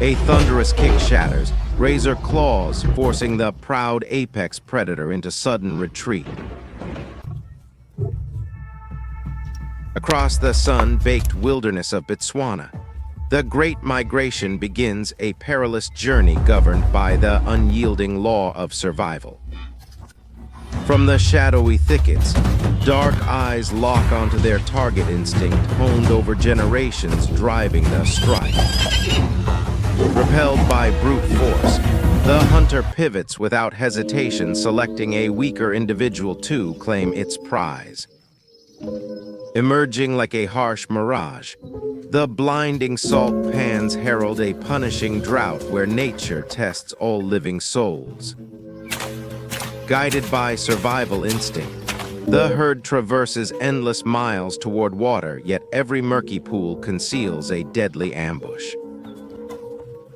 A thunderous kick shatters, razor claws forcing the proud apex predator into sudden retreat. Across the sun-baked wilderness of Botswana, the Great Migration begins a perilous journey governed by the unyielding law of survival. From the shadowy thickets, dark eyes lock onto their target instinct honed over generations, driving the strike. Repelled by brute force, the hunter pivots without hesitation, selecting a weaker individual to claim its prize. Emerging like a harsh mirage, the blinding salt pans herald a punishing drought where nature tests all living souls. Guided by survival instinct, the herd traverses endless miles toward water, yet every murky pool conceals a deadly ambush.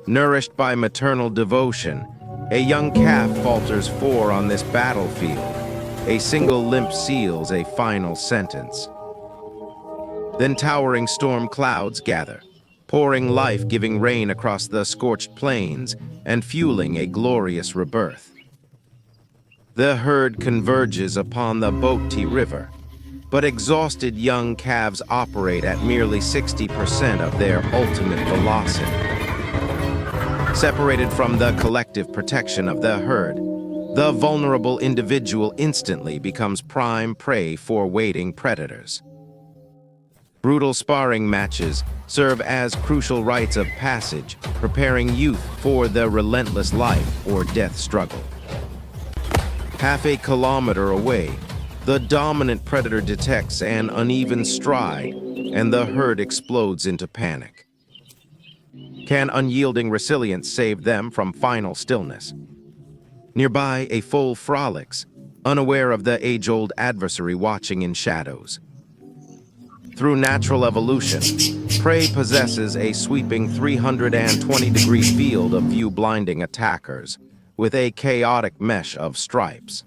Nourished by maternal devotion, a young calf falters on this battlefield. A single limp seals a final sentence. Then towering storm clouds gather, pouring life-giving rain across the scorched plains and fueling a glorious rebirth. The herd converges upon the Boteti River, but exhausted young calves operate at merely 60% of their ultimate velocity. Separated from the collective protection of the herd, the vulnerable individual instantly becomes prime prey for waiting predators. Brutal sparring matches serve as crucial rites of passage, preparing youth for the relentless life or death struggle. Half a kilometer away, the dominant predator detects an uneven stride, and the herd explodes into panic. Can unyielding resilience save them from final stillness? Nearby, a foal frolics, unaware of the age-old adversary watching in shadows. Through natural evolution, prey possesses a sweeping 320-degree field of view, blinding attackers with a chaotic mesh of stripes.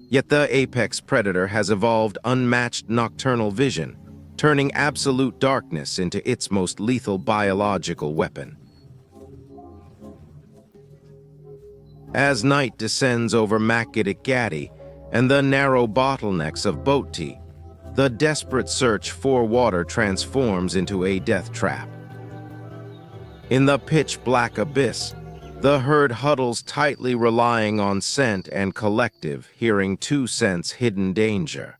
Yet the apex predator has evolved unmatched nocturnal vision, turning absolute darkness into its most lethal biological weapon. As night descends over Makgadikgadi and the narrow bottlenecks of Boteti, the desperate search for water transforms into a death trap. In the pitch-black abyss, the herd huddles tightly, relying on scent and collective hearing to sense hidden danger.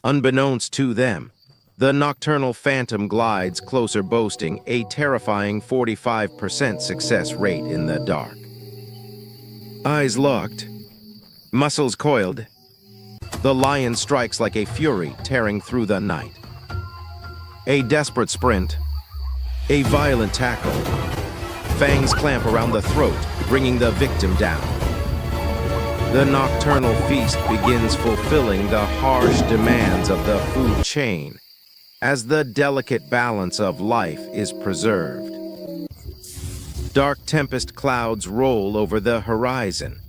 Unbeknownst to them, the nocturnal phantom glides closer, boasting a terrifying 45% success rate in the dark. Eyes locked, muscles coiled, the lion strikes like a fury, tearing through the night. A desperate sprint, a violent tackle. Fangs clamp around the throat, bringing the victim down. The nocturnal feast begins, fulfilling the harsh demands of the food chain, as the delicate balance of life is preserved. Dark tempest clouds roll over the horizon,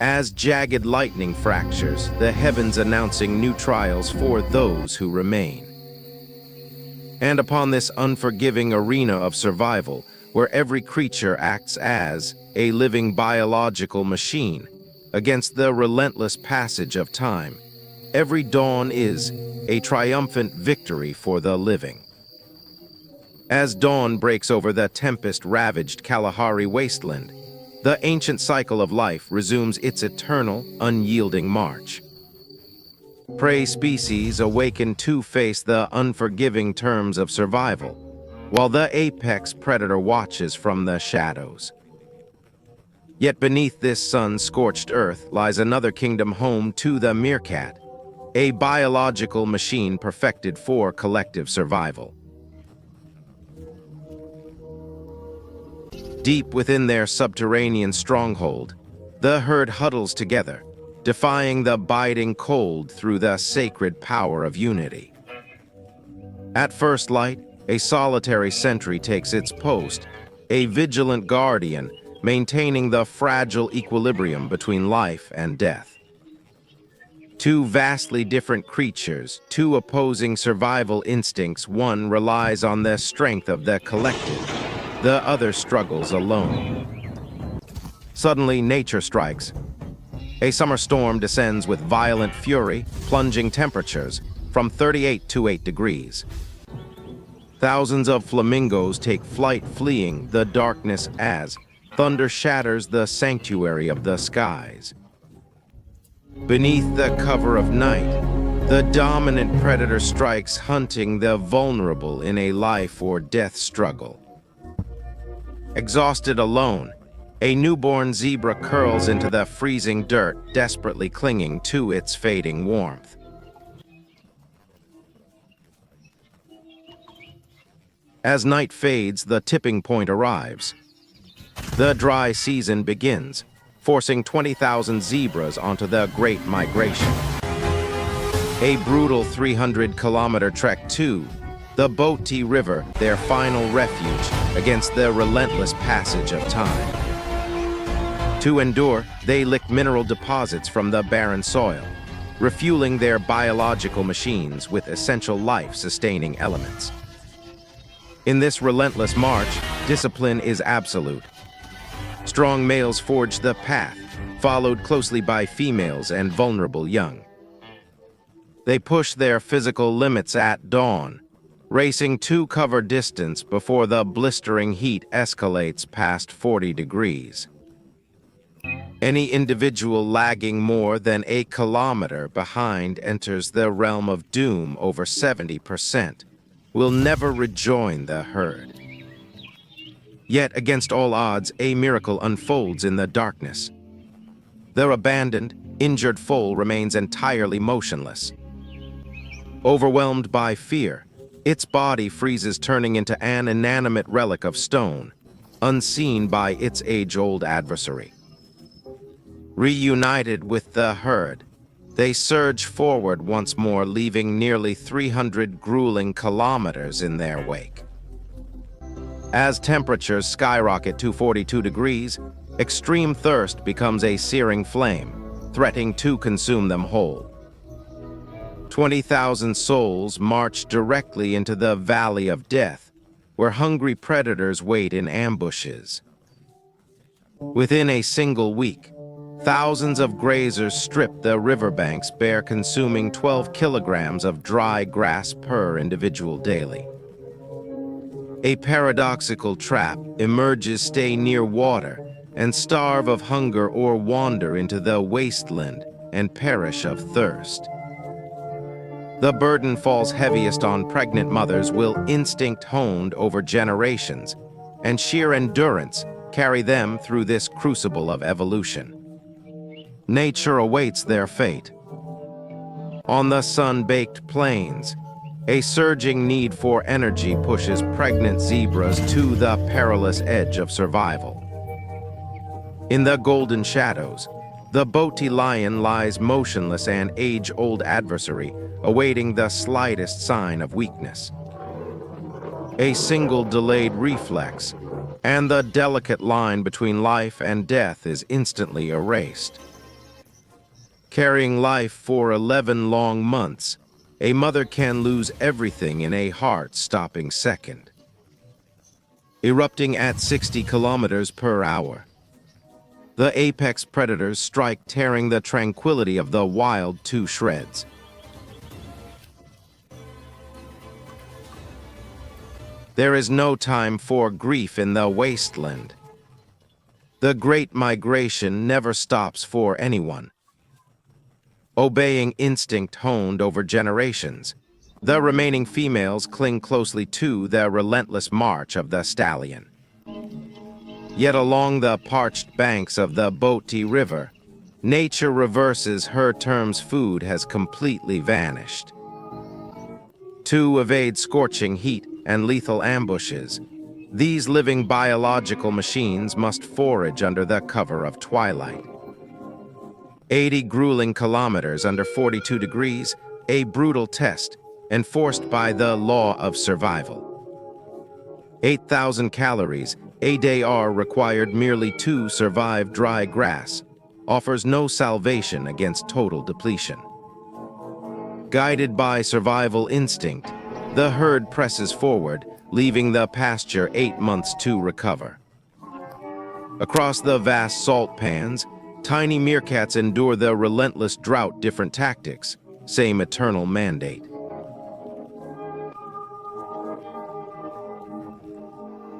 as jagged lightning fractures the heavens, announcing new trials for those who remain. And upon this unforgiving arena of survival, where every creature acts as a living biological machine against the relentless passage of time, every dawn is a triumphant victory for the living. As dawn breaks over the tempest-ravaged Kalahari wasteland, the ancient cycle of life resumes its eternal, unyielding march. Prey species awaken to face the unforgiving terms of survival, while the apex predator watches from the shadows. Yet beneath this sun-scorched earth lies another kingdom, home to the meerkat, a biological machine perfected for collective survival. Deep within their subterranean stronghold, the herd huddles together, defying the biting cold through the sacred power of unity. At first light, a solitary sentry takes its post, a vigilant guardian maintaining the fragile equilibrium between life and death. Two vastly different creatures, two opposing survival instincts. One relies on the strength of the collective, The other struggles alone. Suddenly, nature strikes. A summer storm descends with violent fury, plunging temperatures from 38 to 8 degrees. Thousands of flamingos take flight, fleeing the darkness as thunder shatters the sanctuary of the skies. Beneath the cover of night, the dominant predator strikes, hunting the vulnerable in a life or death struggle. Exhausted, alone, a newborn zebra curls into the freezing dirt, desperately clinging to its fading warmth. As night fades, the tipping point arrives. The dry season begins, forcing 20,000 zebras onto the Great Migration. A brutal 300-kilometer trek to the Boteti River, their final refuge against the relentless passage of time. To endure, they lick mineral deposits from the barren soil, refueling their biological machines with essential life-sustaining elements. In this relentless march, discipline is absolute. Strong males forge the path, followed closely by females and vulnerable young. They push their physical limits at dawn, racing to cover distance before the blistering heat escalates past 40 degrees. Any individual lagging more than a kilometer behind enters the realm of doom. Over 70% will never rejoin the herd. Yet, against all odds, a miracle unfolds in the darkness. Their abandoned, injured foal remains entirely motionless. Overwhelmed by fear, its body freezes, turning into an inanimate relic of stone, unseen by its age-old adversary. Reunited with the herd, they surge forward once more, leaving nearly 300 grueling kilometers in their wake. As temperatures skyrocket to 42 degrees, extreme thirst becomes a searing flame, threatening to consume them whole. 20,000 souls march directly into the Valley of Death, where hungry predators wait in ambushes. Within a single week, thousands of grazers strip the riverbanks bare, consuming 12 kilograms of dry grass per individual daily. A paradoxical trap emerges: stay near water and starve of hunger, or wander into the wasteland and perish of thirst. The burden falls heaviest on pregnant mothers, will instinct honed over generations, and sheer endurance carry them through this crucible of evolution. Nature awaits their fate. On the sun-baked plains, a surging need for energy pushes pregnant zebras to the perilous edge of survival. In the golden shadows, the Boteti lion lies motionless, an age-old adversary, awaiting the slightest sign of weakness. A single delayed reflex, and the delicate line between life and death is instantly erased. Carrying life for 11 long months, a mother can lose everything in a heart-stopping second. Erupting at 60 kilometers per hour, the apex predators strike, tearing the tranquility of the wild to shreds. There is no time for grief in the wasteland. The Great Migration never stops for anyone. Obeying instinct honed over generations, the remaining females cling closely to the relentless march of the stallion. Yet along the parched banks of the Boteti River, nature reverses her terms. Food has completely vanished. To evade scorching heat and lethal ambushes, these living biological machines must forage under the cover of twilight. 80 grueling kilometers under 42 degrees, a brutal test enforced by the law of survival. 8,000 calories a day are required merely to survive. Dry grass offers no salvation against total depletion. Guided by survival instinct, The herd presses forward, leaving the pasture 8 months to recover. Across the vast salt pans, tiny meerkats endure the relentless drought, different tactics, same eternal mandate.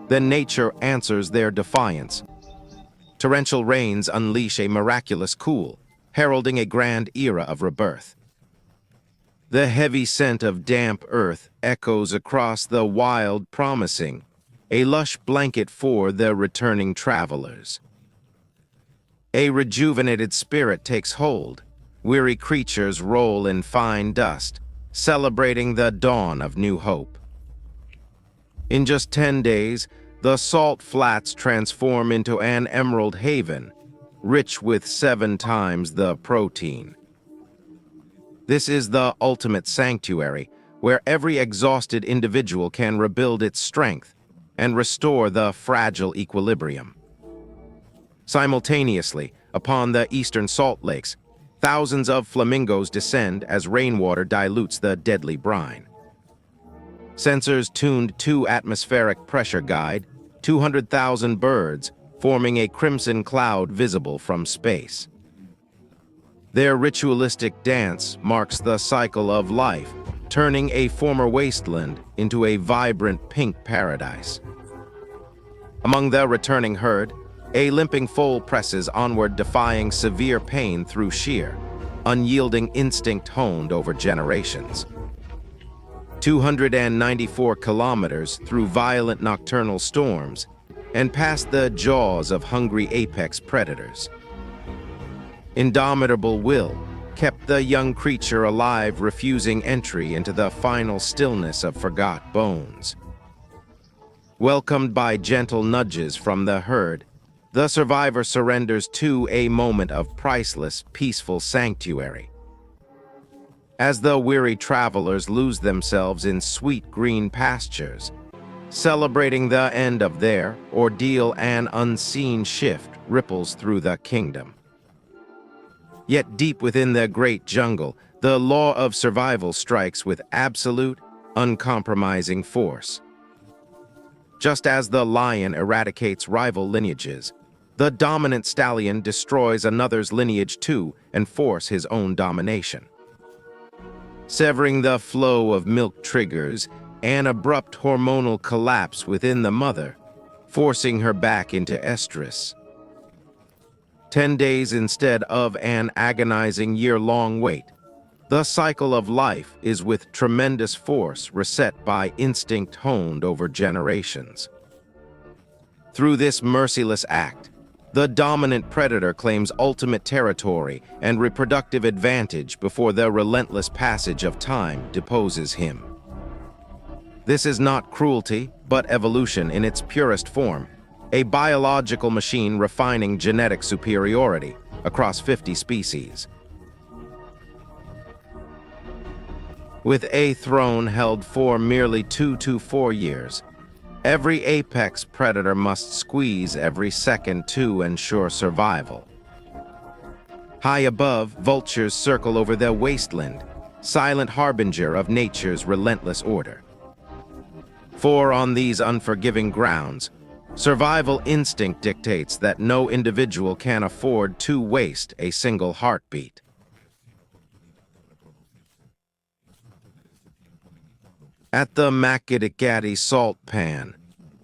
Then nature answers their defiance. Torrential rains unleash a miraculous cool, heralding a grand era of rebirth. The heavy scent of damp earth echoes across the wild, promising a lush blanket for the returning travelers. A rejuvenated spirit takes hold. Weary creatures roll in fine dust, celebrating the dawn of new hope. In just 10 days, the salt flats transform into an emerald haven, rich with 7 times the protein. This is the ultimate sanctuary, where every exhausted individual can rebuild its strength and restore the fragile equilibrium. Simultaneously, upon the eastern salt lakes, thousands of flamingos descend as rainwater dilutes the deadly brine. Sensors tuned to atmospheric pressure guide 200,000 birds, forming a crimson cloud visible from space. Their ritualistic dance marks the cycle of life, turning a former wasteland into a vibrant pink paradise. Among the returning herd, a limping foal presses onward, defying severe pain through sheer, unyielding instinct honed over generations. 294 kilometers through violent nocturnal storms and past the jaws of hungry apex predators. Indomitable will kept the young creature alive, refusing entry into the final stillness of forgot bones. Welcomed by gentle nudges from the herd, the survivor surrenders to a moment of priceless, peaceful sanctuary. As the weary travelers lose themselves in sweet green pastures, celebrating the end of their ordeal, an unseen shift ripples through the kingdom. Yet deep within the great jungle, the law of survival strikes with absolute, uncompromising force. Just as the lion eradicates rival lineages, the dominant stallion destroys another's lineage to enforce his own domination. Severing the flow of milk triggers an abrupt hormonal collapse within the mother, forcing her back into estrus. 10 days instead of an agonizing year-long wait, the cycle of life is with tremendous force reset by instinct honed over generations. Through this merciless act, the dominant predator claims ultimate territory and reproductive advantage before the relentless passage of time deposes him. This is not cruelty, but evolution in its purest form, a biological machine refining genetic superiority across 50 species. With a throne held for merely 2 to 4 years, every apex predator must squeeze every second to ensure survival. High above, vultures circle over their wasteland, silent harbinger of nature's relentless order. For on these unforgiving grounds, survival instinct dictates that no individual can afford to waste a single heartbeat. At the Makgadikgadi salt pan,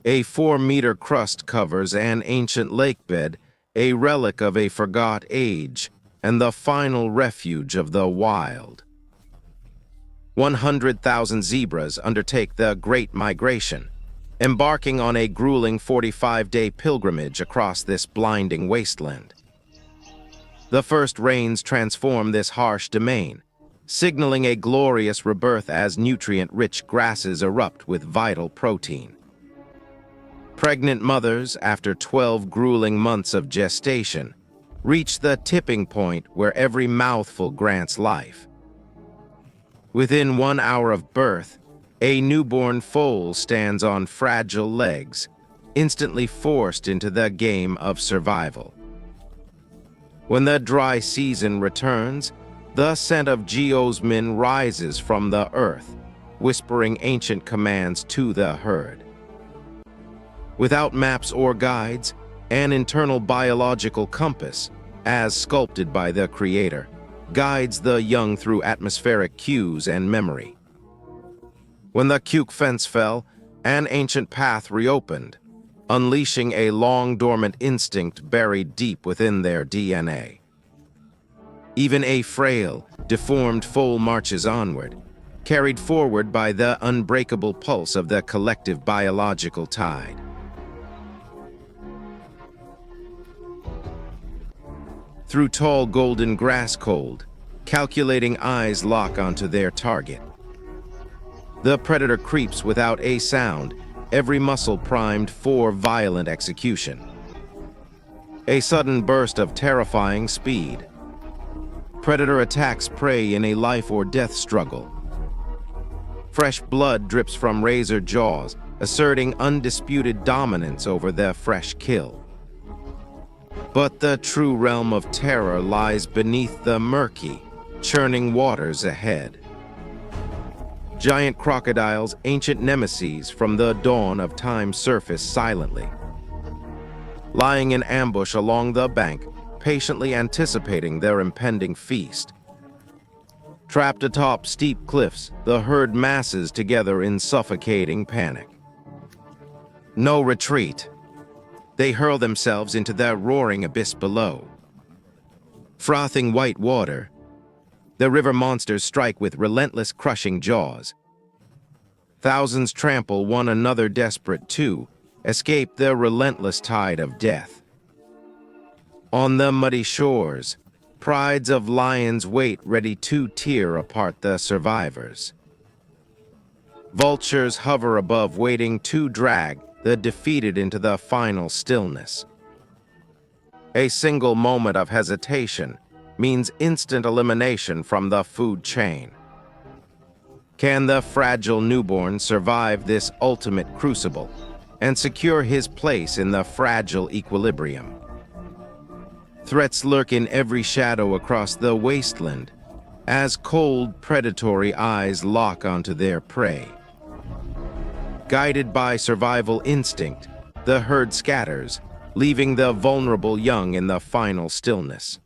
a 4-meter crust covers an ancient lakebed, a relic of a forgot age, and the final refuge of the wild. 100,000 zebras undertake the Great Migration, embarking on a grueling 45-day pilgrimage across this blinding wasteland. The first rains transform this harsh domain, signaling a glorious rebirth as nutrient-rich grasses erupt with vital protein. Pregnant mothers, after 12 grueling months of gestation, reach the tipping point where every mouthful grants life. Within 1 hour of birth, a newborn foal stands on fragile legs, instantly forced into the game of survival. When the dry season returns, the scent of geosmin rises from the earth, whispering ancient commands to the herd. Without maps or guides, an internal biological compass, as sculpted by the Creator, guides the young through atmospheric cues and memory. When the Cuke fence fell, an ancient path reopened, unleashing a long-dormant instinct buried deep within their DNA. Even a frail, deformed foal marches onward, carried forward by the unbreakable pulse of the collective biological tide. Through tall golden grass cold, calculating eyes lock onto their target. The predator creeps without a sound, every muscle primed for violent execution. A sudden burst of terrifying speed. Predator attacks prey in a life or death struggle. Fresh blood drips from razor jaws, asserting undisputed dominance over their fresh kill. But the true realm of terror lies beneath the murky, churning waters ahead. Giant crocodiles, ancient nemeses from the dawn of time, surface silently, lying in ambush along the bank, patiently anticipating their impending feast. Trapped atop steep cliffs, the herd masses together in suffocating panic. No retreat. They hurl themselves into the roaring abyss below. Frothing white water, the river monsters strike with relentless, crushing jaws. Thousands trample one another, desperate to escape the relentless tide of death. On the muddy shores, prides of lions wait, ready to tear apart the survivors. Vultures hover above, waiting to drag the defeated into the final stillness. A single moment of hesitation means instant elimination from the food chain. Can the fragile newborn survive this ultimate crucible and secure his place in the fragile equilibrium? Threats lurk in every shadow across the wasteland as cold, predatory eyes lock onto their prey. Guided by survival instinct, the herd scatters, leaving the vulnerable young in the final stillness.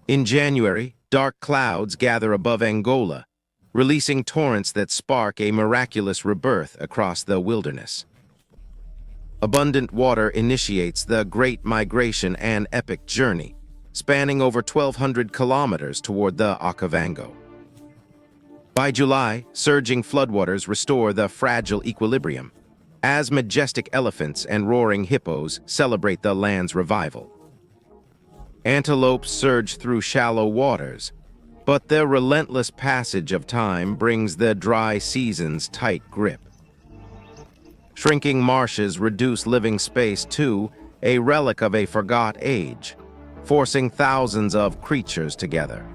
In January, dark clouds gather above Angola, releasing torrents that spark a miraculous rebirth across the wilderness. Abundant water initiates the Great Migration, an epic journey, spanning over 1,200 kilometers toward the Okavango. By July, surging floodwaters restore the fragile equilibrium, as majestic elephants and roaring hippos celebrate the land's revival. Antelopes surge through shallow waters, but the relentless passage of time brings the dry season's tight grip. Shrinking marshes reduce living space to a relic of a forgot age, forcing thousands of creatures together.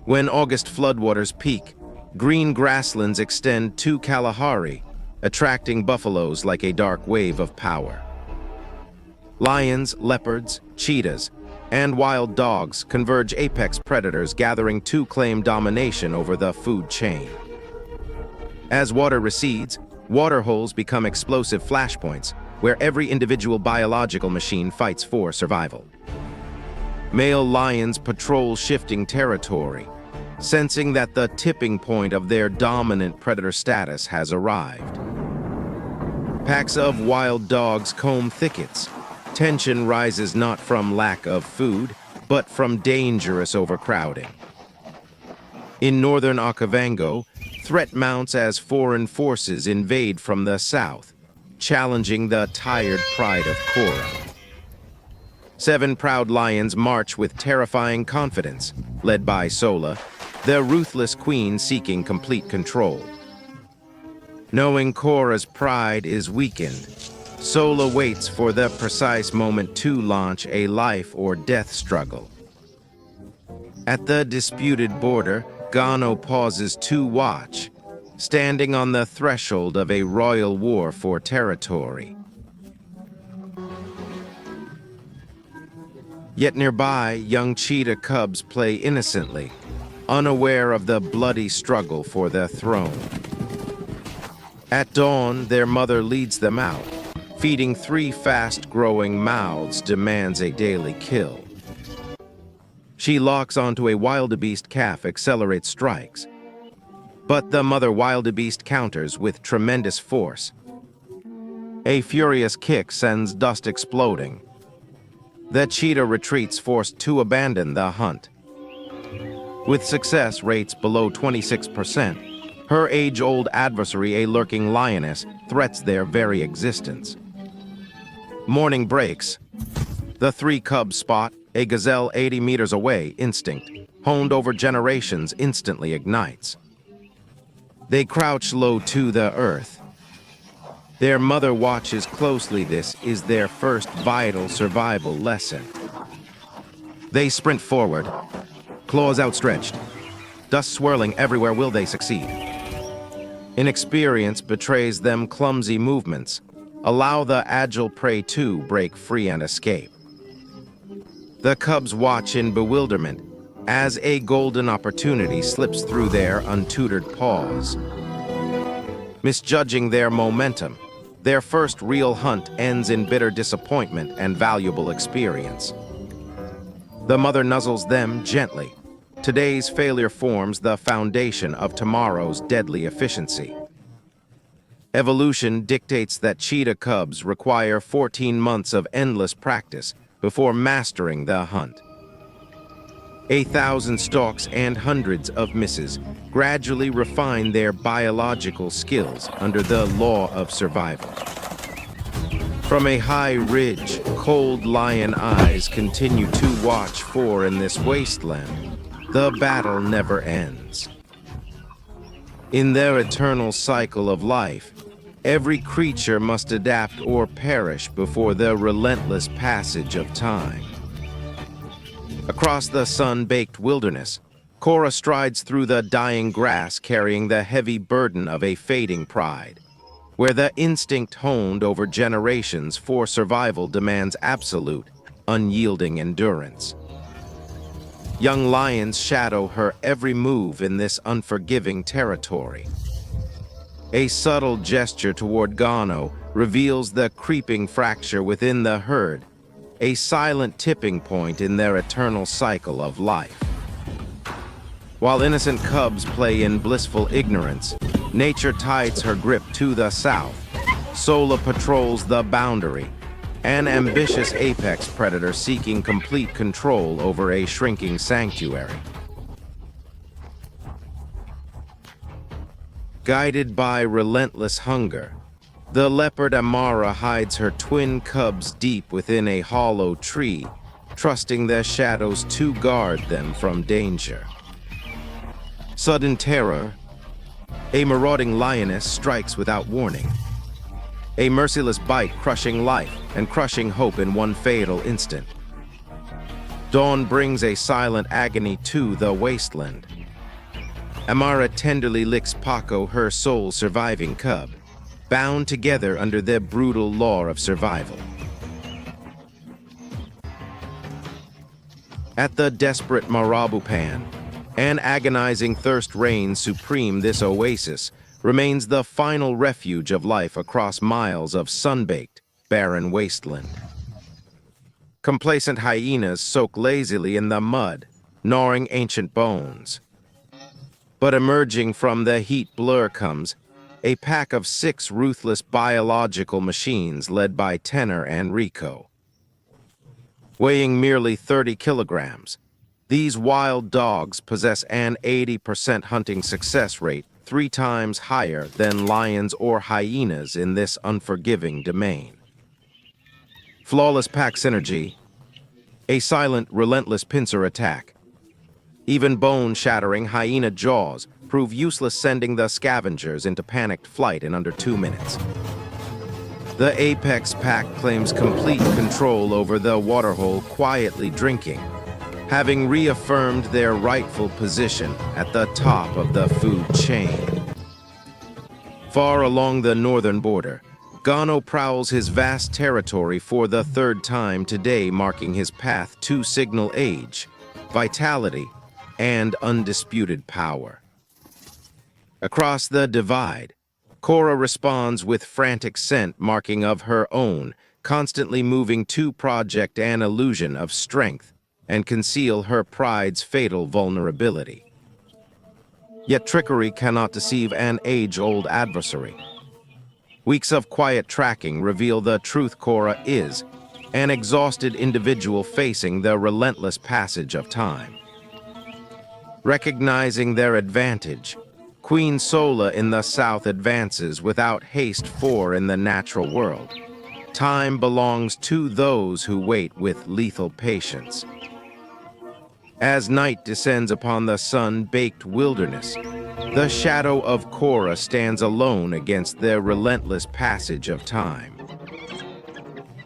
When August floodwaters peak, green grasslands extend to Kalahari, attracting buffaloes like a dark wave of power. Lions, leopards, cheetahs, and wild dogs converge, apex predators gathering to claim domination over the food chain. As water recedes, waterholes become explosive flashpoints where every individual biological machine fights for survival. Male lions patrol shifting territory, sensing that the tipping point of their dominant predator status has arrived. Packs of wild dogs comb thickets. Tension rises not from lack of food, but from dangerous overcrowding. In northern Okavango, threat mounts as foreign forces invade from the south, challenging the tired pride of Kora. 7 proud lions march with terrifying confidence, led by Sola, their ruthless queen seeking complete control. Knowing Kora's pride is weakened, Sola waits for the precise moment to launch a life or death struggle. At the disputed border, Gano pauses to watch, standing on the threshold of a royal war for territory. Yet nearby, young cheetah cubs play innocently, unaware of the bloody struggle for their throne. At dawn, their mother leads them out. Feeding 3 fast-growing mouths demands a daily kill. She locks onto a wildebeest calf, accelerates strikes. But the mother wildebeest counters with tremendous force. A furious kick sends dust exploding. The cheetah retreats, forced to abandon the hunt. With success rates below 26%, her age-old adversary, a lurking lioness, threats their very existence. Morning breaks. The 3 cubs spot a gazelle 80 meters away. Instinct, honed over generations, instantly ignites. They crouch low to the earth. Their mother watches closely. This is their first vital survival lesson. They sprint forward, claws outstretched, dust swirling everywhere. Will they succeed? Inexperience betrays them. Clumsy movements allow the agile prey to break free and escape. The cubs watch in bewilderment as a golden opportunity slips through their untutored paws. Misjudging their momentum, their first real hunt ends in bitter disappointment and valuable experience. The mother nuzzles them gently. Today's failure forms the foundation of tomorrow's deadly efficiency. Evolution dictates that cheetah cubs require 14 months of endless practice before mastering the hunt. 1,000 stalks and hundreds of misses gradually refine their biological skills under the law of survival. From a high ridge, cold lion eyes continue to watch, for in this wasteland, the battle never ends. In their eternal cycle of life, every creature must adapt or perish before the relentless passage of time. Across the sun-baked wilderness, Cora strides through the dying grass, carrying the heavy burden of a fading pride, where the instinct honed over generations for survival demands absolute, unyielding endurance. Young lions shadow her every move in this unforgiving territory. A subtle gesture toward Gano reveals the creeping fracture within the herd, a silent tipping point in their eternal cycle of life. While innocent cubs play in blissful ignorance, nature tightens her grip to the south. Sola patrols the boundary, an ambitious apex predator seeking complete control over a shrinking sanctuary. Guided by relentless hunger, the leopard Amara hides her twin cubs deep within a hollow tree, trusting their shadows to guard them from danger. Sudden terror, a marauding lioness strikes without warning. A merciless bite crushing life and crushing hope in one fatal instant. Dawn brings a silent agony to the wasteland. Amara tenderly licks Paco, her sole surviving cub, bound together under the brutal law of survival. At the desperate Marabupan, an agonizing thirst reigns supreme. This oasis remains the final refuge of life across miles of sun-baked, barren wasteland. Complacent hyenas soak lazily in the mud, gnawing ancient bones. But emerging from the heat blur comes a pack of 6 ruthless biological machines led by Tenor and Rico. Weighing merely 30 kilograms, these wild dogs possess an 80% hunting success rate, 3 times higher than lions or hyenas in this unforgiving domain. Flawless pack synergy, a silent, relentless pincer attack. Even bone-shattering hyena jaws prove useless, sending the scavengers into panicked flight in under 2 minutes. The apex pack claims complete control over the waterhole, quietly drinking, having reaffirmed their rightful position at the top of the food chain. Far along the northern border, Gano prowls his vast territory for the 3rd time today, marking his path to signal age, vitality, and undisputed power. Across the divide, Korra responds with frantic scent marking of her own, constantly moving to project an illusion of strength and conceal her pride's fatal vulnerability. Yet trickery cannot deceive an age-old adversary. Weeks of quiet tracking reveal the truth. Korra is an exhausted individual facing the relentless passage of time. Recognizing their advantage, Queen Sola in the south advances without haste, for in the natural world, time belongs to those who wait with lethal patience. As night descends upon the sun-baked wilderness, the shadow of Korra stands alone against the relentless passage of time.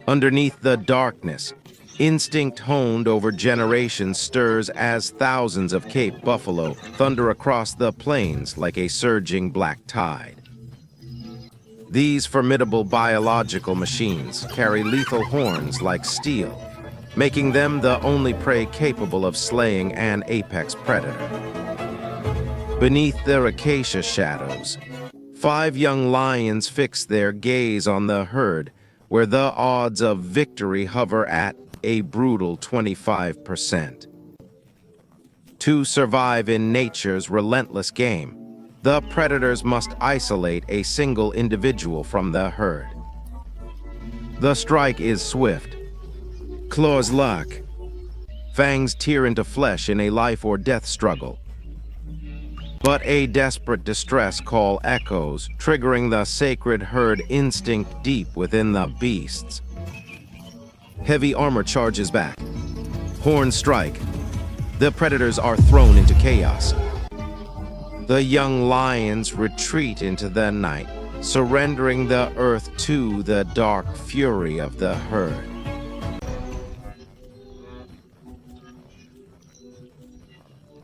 Underneath the darkness, instinct honed over generations stirs as thousands of Cape buffalo thunder across the plains like a surging black tide. These formidable biological machines carry lethal horns like steel, making them the only prey capable of slaying an apex predator. Beneath their acacia shadows, 5 young lions fix their gaze on the herd, where the odds of victory hover at a brutal 25%. To survive in nature's relentless game, the predators must isolate a single individual from the herd. The strike is swift. Claws lock. Fangs tear into flesh in a life-or-death struggle. But a desperate distress call echoes, triggering the sacred herd instinct deep within the beasts. Heavy armor charges back. Horns strike. The predators are thrown into chaos. The young lions retreat into the night, surrendering the earth to the dark fury of the herd.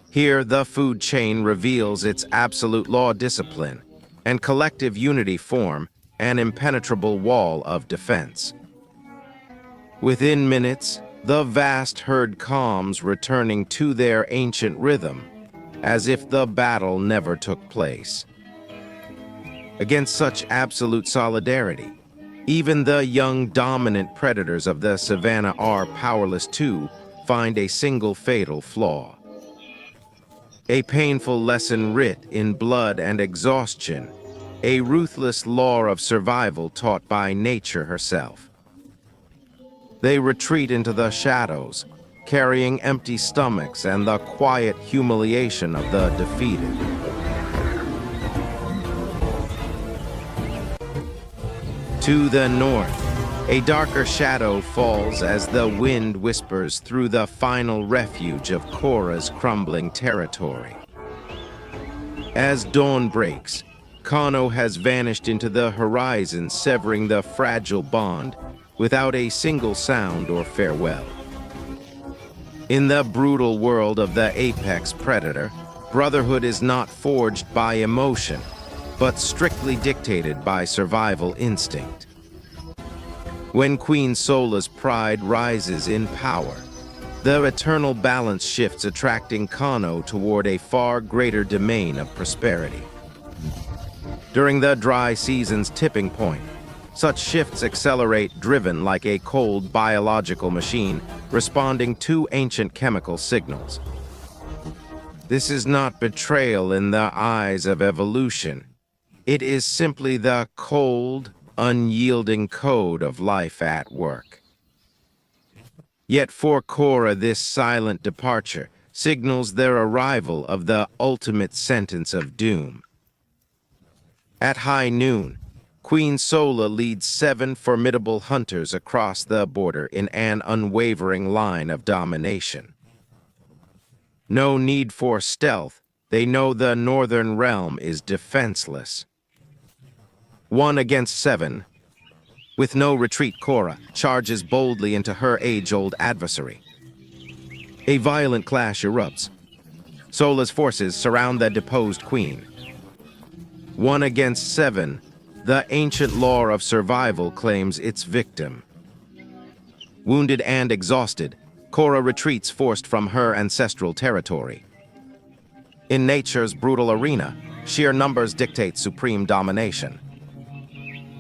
Here, the food chain reveals its absolute law discipline, and collective unity form an impenetrable wall of defense. Within minutes, the vast herd calms, returning to their ancient rhythm, as if the battle never took place. Against such absolute solidarity, even the young dominant predators of the savannah are powerless to find a single fatal flaw. A painful lesson writ in blood and exhaustion, a ruthless law of survival taught by nature herself. They retreat into the shadows, carrying empty stomachs and the quiet humiliation of the defeated. To the north, a darker shadow falls as the wind whispers through the final refuge of Korra's crumbling territory. As dawn breaks, Kano has vanished into the horizon, severing the fragile bond without a single sound or farewell. In the brutal world of the apex predator, brotherhood is not forged by emotion, but strictly dictated by survival instinct. When Queen Sola's pride rises in power, the eternal balance shifts, attracting Kano toward a far greater domain of prosperity. During the dry season's tipping point, such shifts accelerate, driven like a cold biological machine responding to ancient chemical signals. This is not betrayal in the eyes of evolution. It is simply the cold, unyielding code of life at work. Yet for Korra, this silent departure signals their arrival of the ultimate sentence of doom. At high noon, Queen Sola leads 7 formidable hunters across the border in an unwavering line of domination. No need for stealth, they know the northern realm is defenseless. 1 against 7, with no retreat, Korra charges boldly into her age-old adversary. A violent clash erupts. Sola's forces surround the deposed queen. 1 against 7, the ancient law of survival claims its victim. Wounded and exhausted, Korra retreats, forced from her ancestral territory. In nature's brutal arena, sheer numbers dictate supreme domination.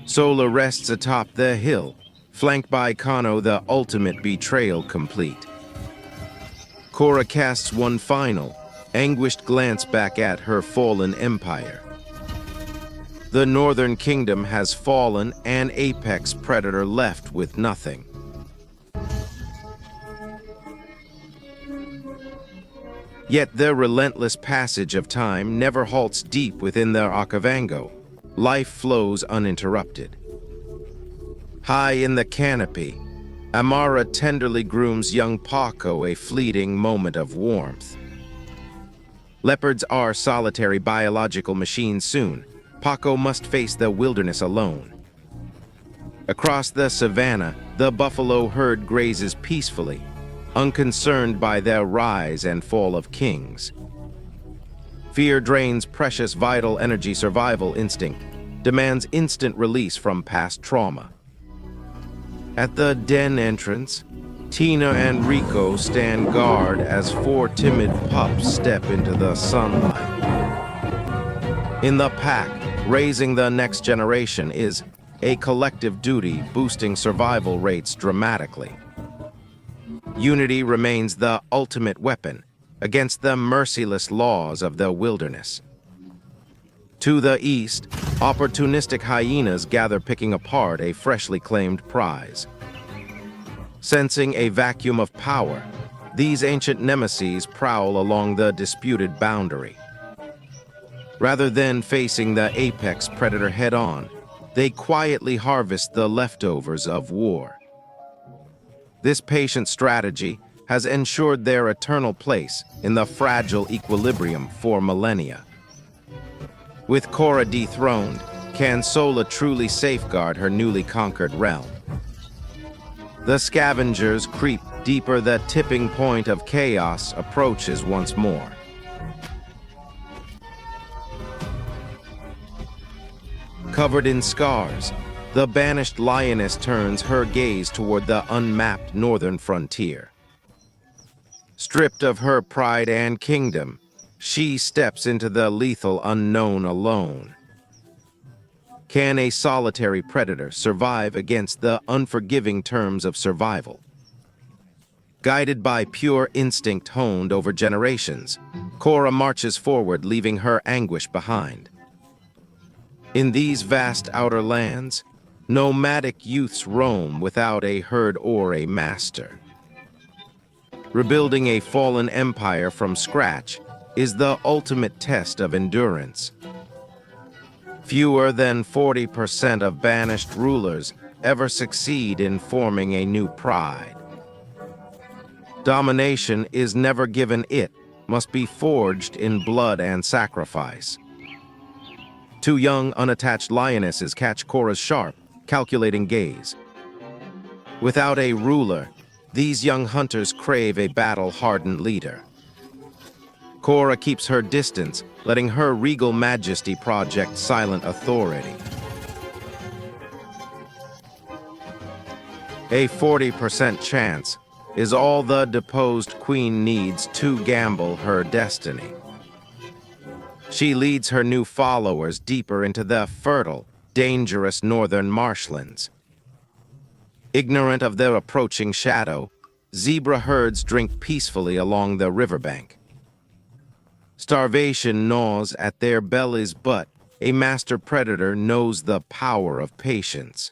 Sola rests atop the hill, flanked by Kano, the ultimate betrayal complete. Korra casts one final, anguished glance back at her fallen empire. The Northern Kingdom has fallen, an apex predator left with nothing. Yet the relentless passage of time never halts deep within the Okavango. Life flows uninterrupted. High in the canopy, Amara tenderly grooms young Paco, a fleeting moment of warmth. Leopards are solitary biological machines soon. Paco must face the wilderness alone. Across the savannah, the buffalo herd grazes peacefully, unconcerned by the rise and fall of kings. Fear drains precious vital energy. Survival instinct demands instant release from past trauma. At the den entrance, Tina and Rico stand guard as four timid pups step into the sunlight. In the pack, raising the next generation is a collective duty, boosting survival rates dramatically. Unity remains the ultimate weapon against the merciless laws of the wilderness. To the east, opportunistic hyenas gather, picking apart a freshly claimed prize. Sensing a vacuum of power, these ancient nemeses prowl along the disputed boundary. Rather than facing the apex predator head-on, they quietly harvest the leftovers of war. This patient strategy has ensured their eternal place in the fragile equilibrium for millennia. With Korra dethroned, can Sola truly safeguard her newly conquered realm? The scavengers creep deeper. The tipping point of chaos approaches once more. Covered in scars, the banished lioness turns her gaze toward the unmapped northern frontier. Stripped of her pride and kingdom, she steps into the lethal unknown alone. Can a solitary predator survive against the unforgiving terms of survival? Guided by pure instinct honed over generations, Korra marches forward, leaving her anguish behind. In these vast outer lands, nomadic youths roam without a herd or a master. Rebuilding a fallen empire from scratch is the ultimate test of endurance. Fewer than 40% of banished rulers ever succeed in forming a new pride. Domination is never given, it must be forged in blood and sacrifice. Two young, unattached lionesses catch Korra's sharp, calculating gaze. Without a ruler, these young hunters crave a battle-hardened leader. Korra keeps her distance, letting her regal majesty project silent authority. A 40% chance is all the deposed queen needs to gamble her destiny. She leads her new followers deeper into the fertile, dangerous northern marshlands. Ignorant of their approaching shadow, zebra herds drink peacefully along the riverbank. Starvation gnaws at their bellies, but a master predator knows the power of patience.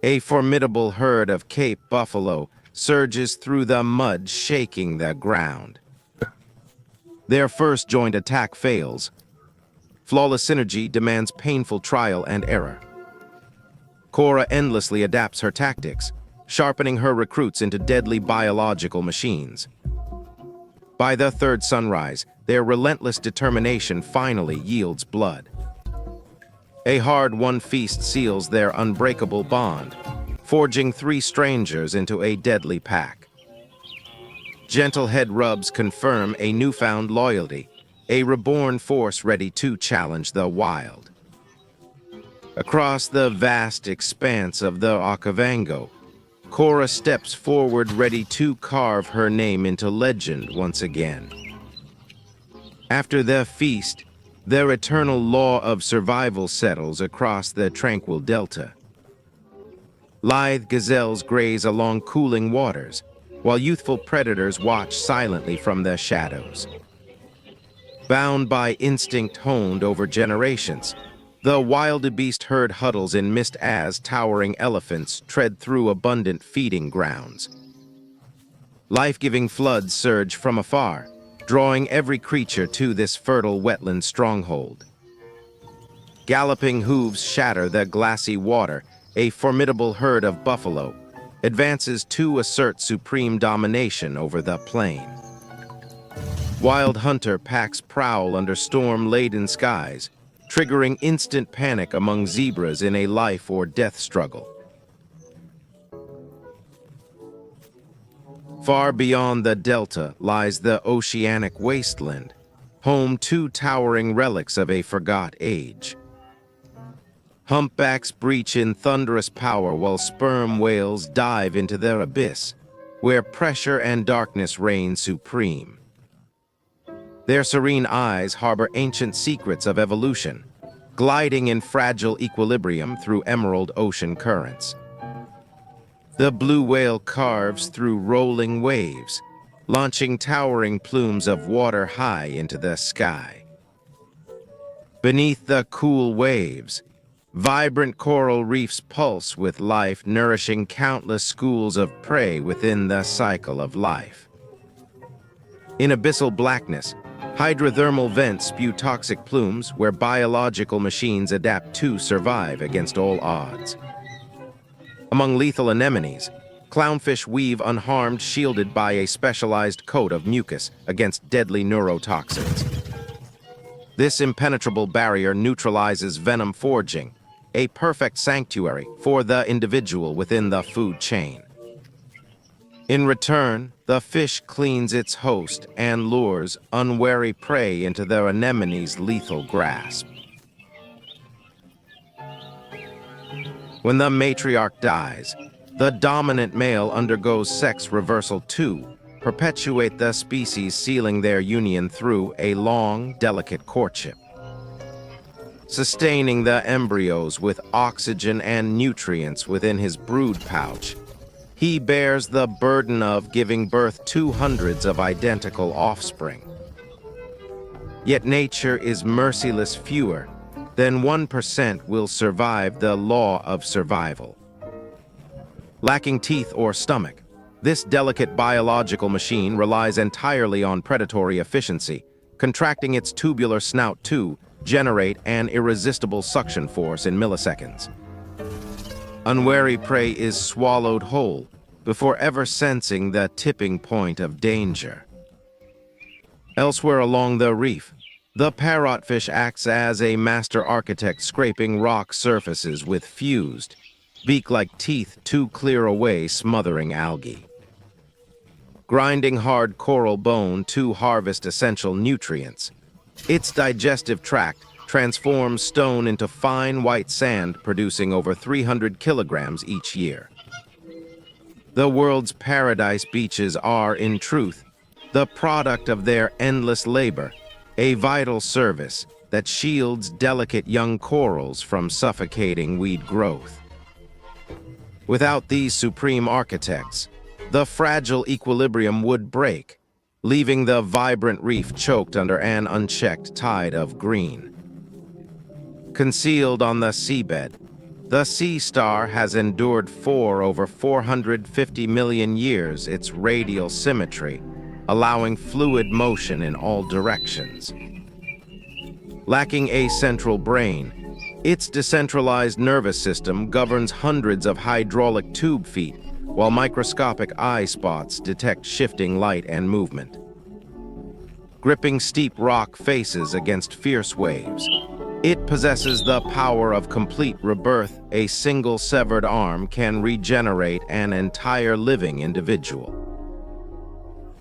A formidable herd of Cape buffalo surges through the mud, shaking the ground. Their first joint attack fails. Flawless synergy demands painful trial and error. Korra endlessly adapts her tactics, sharpening her recruits into deadly biological machines. By the third sunrise, their relentless determination finally yields blood. A hard-won feast seals their unbreakable bond, forging three strangers into a deadly pack. Gentle head rubs confirm a newfound loyalty, a reborn force ready to challenge the wild. Across the vast expanse of the Okavango, Korra steps forward, ready to carve her name into legend once again. After their feast, their eternal law of survival settles across the tranquil delta. Lithe gazelles graze along cooling waters, while youthful predators watch silently from their shadows. Bound by instinct honed over generations, the wildebeest herd huddles in mist as towering elephants tread through abundant feeding grounds. Life-giving floods surge from afar, drawing every creature to this fertile wetland stronghold. Galloping hooves shatter the glassy water. A formidable herd of buffalo advances to assert supreme domination over the plain. Wild hunter packs prowl under storm-laden skies, triggering instant panic among zebras in a life or death struggle. Far beyond the delta lies the oceanic wasteland, home to towering relics of a forgot age. Humpbacks breach in thunderous power while sperm whales dive into their abyss, where pressure and darkness reign supreme. Their serene eyes harbor ancient secrets of evolution, gliding in fragile equilibrium through emerald ocean currents. The blue whale carves through rolling waves, launching towering plumes of water high into the sky. Beneath the cool waves, vibrant coral reefs pulse with life, nourishing countless schools of prey within the cycle of life. In abyssal blackness, hydrothermal vents spew toxic plumes where biological machines adapt to survive against all odds. Among lethal anemones, clownfish weave unharmed, shielded by a specialized coat of mucus against deadly neurotoxins. This impenetrable barrier neutralizes venom foraging, a perfect sanctuary for the individual within the food chain. In return, the fish cleans its host and lures unwary prey into their anemone's lethal grasp. When the matriarch dies, the dominant male undergoes sex reversal to perpetuate the species, sealing their union through a long, delicate courtship. Sustaining the embryos with oxygen and nutrients within his brood pouch, he bears the burden of giving birth to hundreds of identical offspring. Yet nature is merciless. Fewer than 1% will survive the law of survival. Lacking teeth or stomach, this delicate biological machine relies entirely on predatory efficiency, contracting its tubular snout to generate an irresistible suction force in milliseconds. Unwary prey is swallowed whole before ever sensing the tipping point of danger. Elsewhere along the reef, the parrotfish acts as a master architect, scraping rock surfaces with fused, beak-like teeth to clear away smothering algae. Grinding hard coral bone to harvest essential nutrients, its digestive tract transforms stone into fine white sand, producing over 300 kilograms each year. The world's paradise beaches are, in truth, the product of their endless labor, a vital service that shields delicate young corals from suffocating weed growth. Without these supreme architects, the fragile equilibrium would break, leaving the vibrant reef choked under an unchecked tide of green. Concealed on the seabed, the sea star has endured for over 450 million years its radial symmetry, allowing fluid motion in all directions. Lacking a central brain, its decentralized nervous system governs hundreds of hydraulic tube feet, while microscopic eye spots detect shifting light and movement. Gripping steep rock faces against fierce waves, it possesses the power of complete rebirth. A single severed arm can regenerate an entire living individual.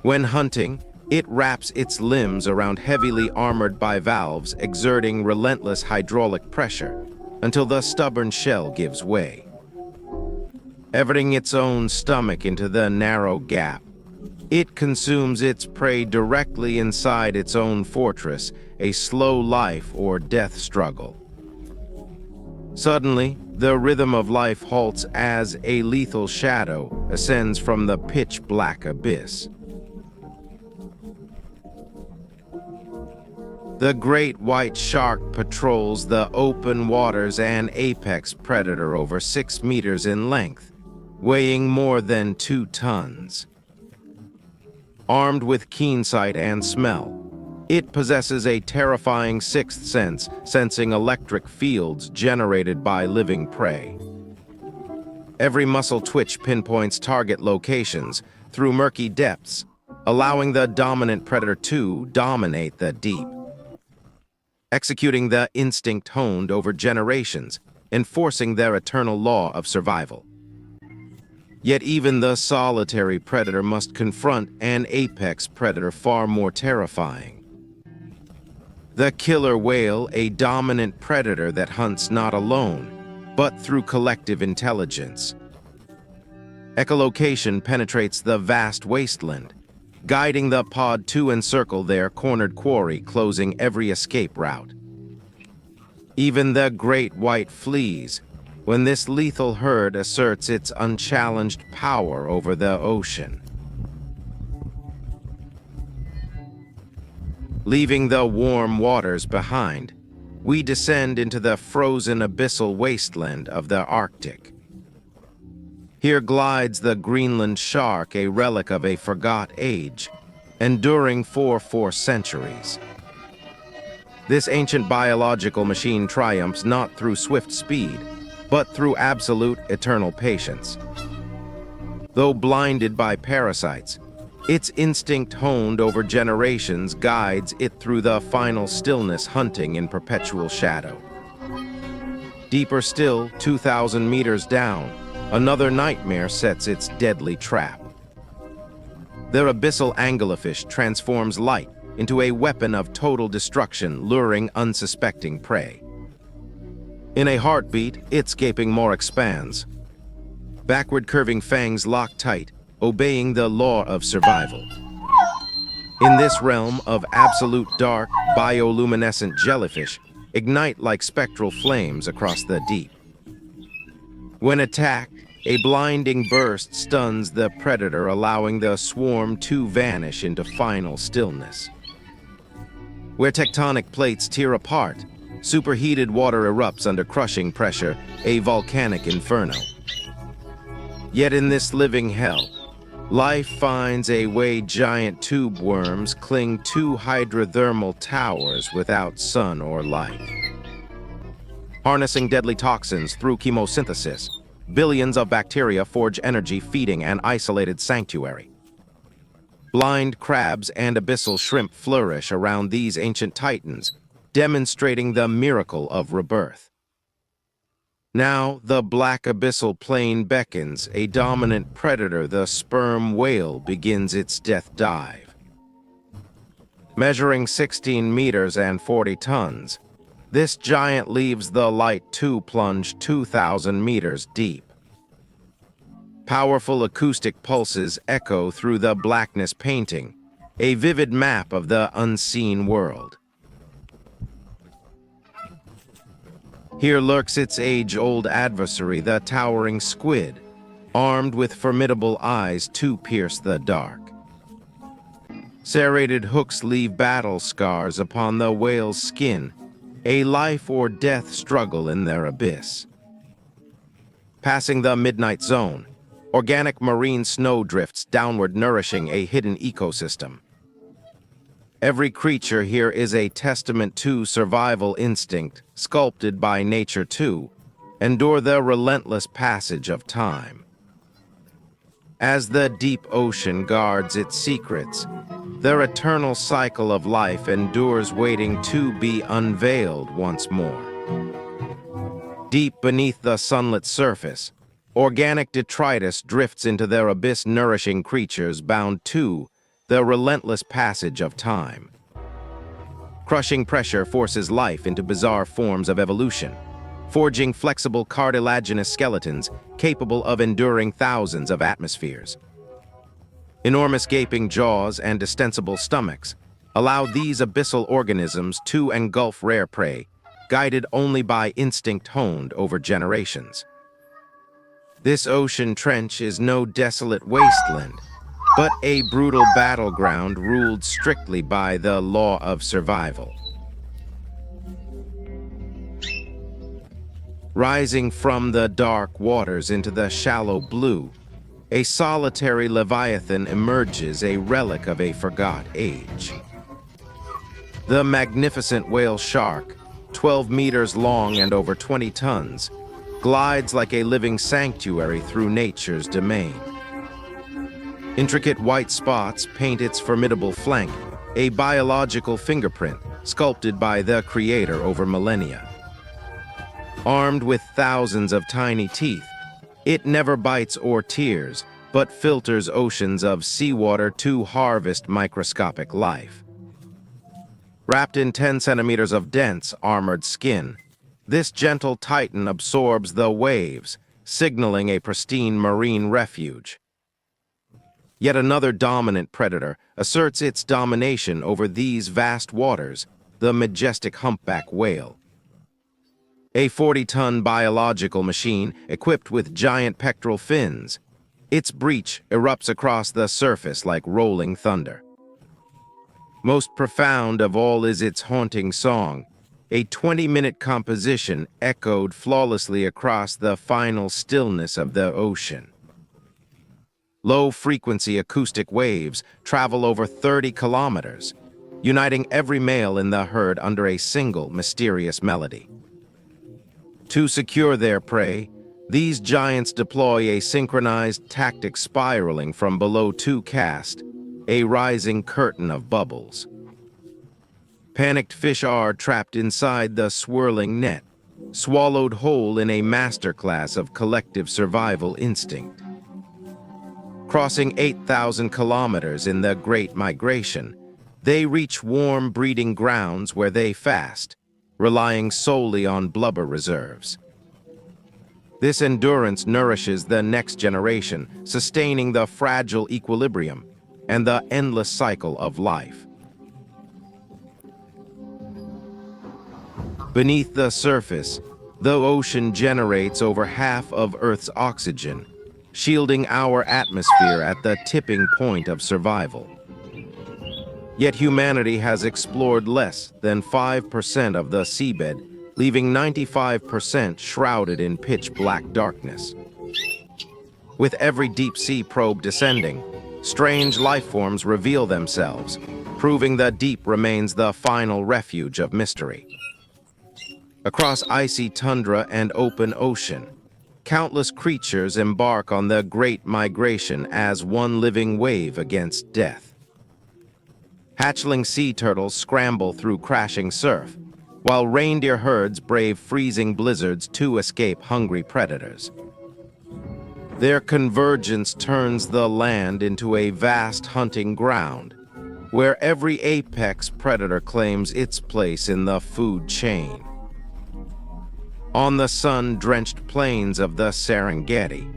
When hunting, it wraps its limbs around heavily armored bivalves, exerting relentless hydraulic pressure until the stubborn shell gives way. Everting its own stomach into the narrow gap, It consumes its prey directly inside its own fortress, a slow life or death struggle. Suddenly, the rhythm of life halts as a lethal shadow ascends from the pitch-black abyss. The great white shark patrols the open waters, an apex predator over 6 meters in length, weighing more than 2 tons. Armed with keen sight and smell, it possesses a terrifying sixth sense, sensing electric fields generated by living prey. Every muscle twitch pinpoints target locations through murky depths, allowing the dominant predator to dominate the deep. Executing the instinct honed over generations, enforcing their eternal law of survival. Yet even the solitary predator must confront an apex predator far more terrifying. The killer whale, a dominant predator that hunts not alone, but through collective intelligence. Echolocation penetrates the vast wasteland, guiding the pod to encircle their cornered quarry, closing every escape route. Even the great white flees, when this lethal herd asserts its unchallenged power over the ocean. Leaving the warm waters behind, we descend into the frozen abyssal wasteland of the Arctic. Here glides the Greenland shark, a relic of a forgot age, enduring for 4 centuries. This ancient biological machine triumphs not through swift speed, but through absolute eternal patience. Though blinded by parasites, its instinct honed over generations guides it through the final stillness, hunting in perpetual shadow. Deeper still, 2,000 meters down, another nightmare sets its deadly trap. Their abyssal anglerfish transforms light into a weapon of total destruction, luring unsuspecting prey. In a heartbeat, its gaping maw expands. Backward curving fangs lock tight, obeying the law of survival. In this realm of absolute dark, bioluminescent jellyfish ignite like spectral flames across the deep. When attacked, a blinding burst stuns the predator, allowing the swarm to vanish into final stillness. Where tectonic plates tear apart, superheated water erupts under crushing pressure, a volcanic inferno. Yet in this living hell, life finds a way. Giant tube worms cling to hydrothermal towers without sun or light. Harnessing deadly toxins through chemosynthesis, billions of bacteria forge energy, feeding an isolated sanctuary. Blind crabs and abyssal shrimp flourish around these ancient titans, demonstrating the miracle of rebirth. Now, the black abyssal plain beckons, a dominant predator. The sperm whale begins its death dive. Measuring 16 meters and 40 tons, this giant leaves the light to plunge 2,000 meters deep. Powerful acoustic pulses echo through the blackness, painting a vivid map of the unseen world. Here lurks its age-old adversary, the towering squid, armed with formidable eyes to pierce the dark. Serrated hooks leave battle scars upon the whale's skin, a life or death struggle in their abyss. Passing the midnight zone, organic marine snow drifts downward, nourishing a hidden ecosystem. Every creature here is a testament to survival instinct, sculpted by nature to endure the relentless passage of time. As the deep ocean guards its secrets, their eternal cycle of life endures, waiting to be unveiled once more. Deep beneath the sunlit surface, organic detritus drifts into their abyss, nourishing creatures bound to the relentless passage of time. Crushing pressure forces life into bizarre forms of evolution, forging flexible cartilaginous skeletons capable of enduring thousands of atmospheres. Enormous gaping jaws and extensible stomachs allow these abyssal organisms to engulf rare prey, guided only by instinct honed over generations. This ocean trench is no desolate wasteland, but a brutal battleground ruled strictly by the law of survival. Rising from the dark waters into the shallow blue, a solitary leviathan emerges, a relic of a forgot age. The magnificent whale shark, 12 meters long and over 20 tons, glides like a living sanctuary through nature's domain. Intricate white spots paint its formidable flank, a biological fingerprint sculpted by the creator over millennia. Armed with thousands of tiny teeth, it never bites or tears, but filters oceans of seawater to harvest microscopic life. Wrapped in 10 centimeters of dense, armored skin, this gentle titan absorbs the waves, signaling a pristine marine refuge. Yet another dominant predator asserts its domination over these vast waters, the majestic humpback whale. A 40-ton biological machine equipped with giant pectoral fins, its breach erupts across the surface like rolling thunder. Most profound of all is its haunting song, a 20-minute composition echoed flawlessly across the final stillness of the ocean. Low-frequency acoustic waves travel over 30 kilometers, uniting every male in the herd under a single mysterious melody. To secure their prey, these giants deploy a synchronized tactic spiraling from below to cast, a rising curtain of bubbles. Panicked fish are trapped inside the swirling net, swallowed whole in a masterclass of collective survival instinct. Crossing 8,000 kilometers in the Great Migration, they reach warm breeding grounds where they fast, relying solely on blubber reserves. This endurance nourishes the next generation, sustaining the fragile equilibrium and the endless cycle of life. Beneath the surface, the ocean generates over half of Earth's oxygen, shielding our atmosphere at the tipping point of survival. Yet humanity has explored less than 5% of the seabed, leaving 95% shrouded in pitch-black darkness. With every deep-sea probe descending, strange life forms reveal themselves, proving the deep remains the final refuge of mystery. Across icy tundra and open ocean, countless creatures embark on the Great Migration as one living wave against death. Hatchling sea turtles scramble through crashing surf, while reindeer herds brave freezing blizzards to escape hungry predators. Their convergence turns the land into a vast hunting ground, where every apex predator claims its place in the food chain. On the sun-drenched plains of the Serengeti,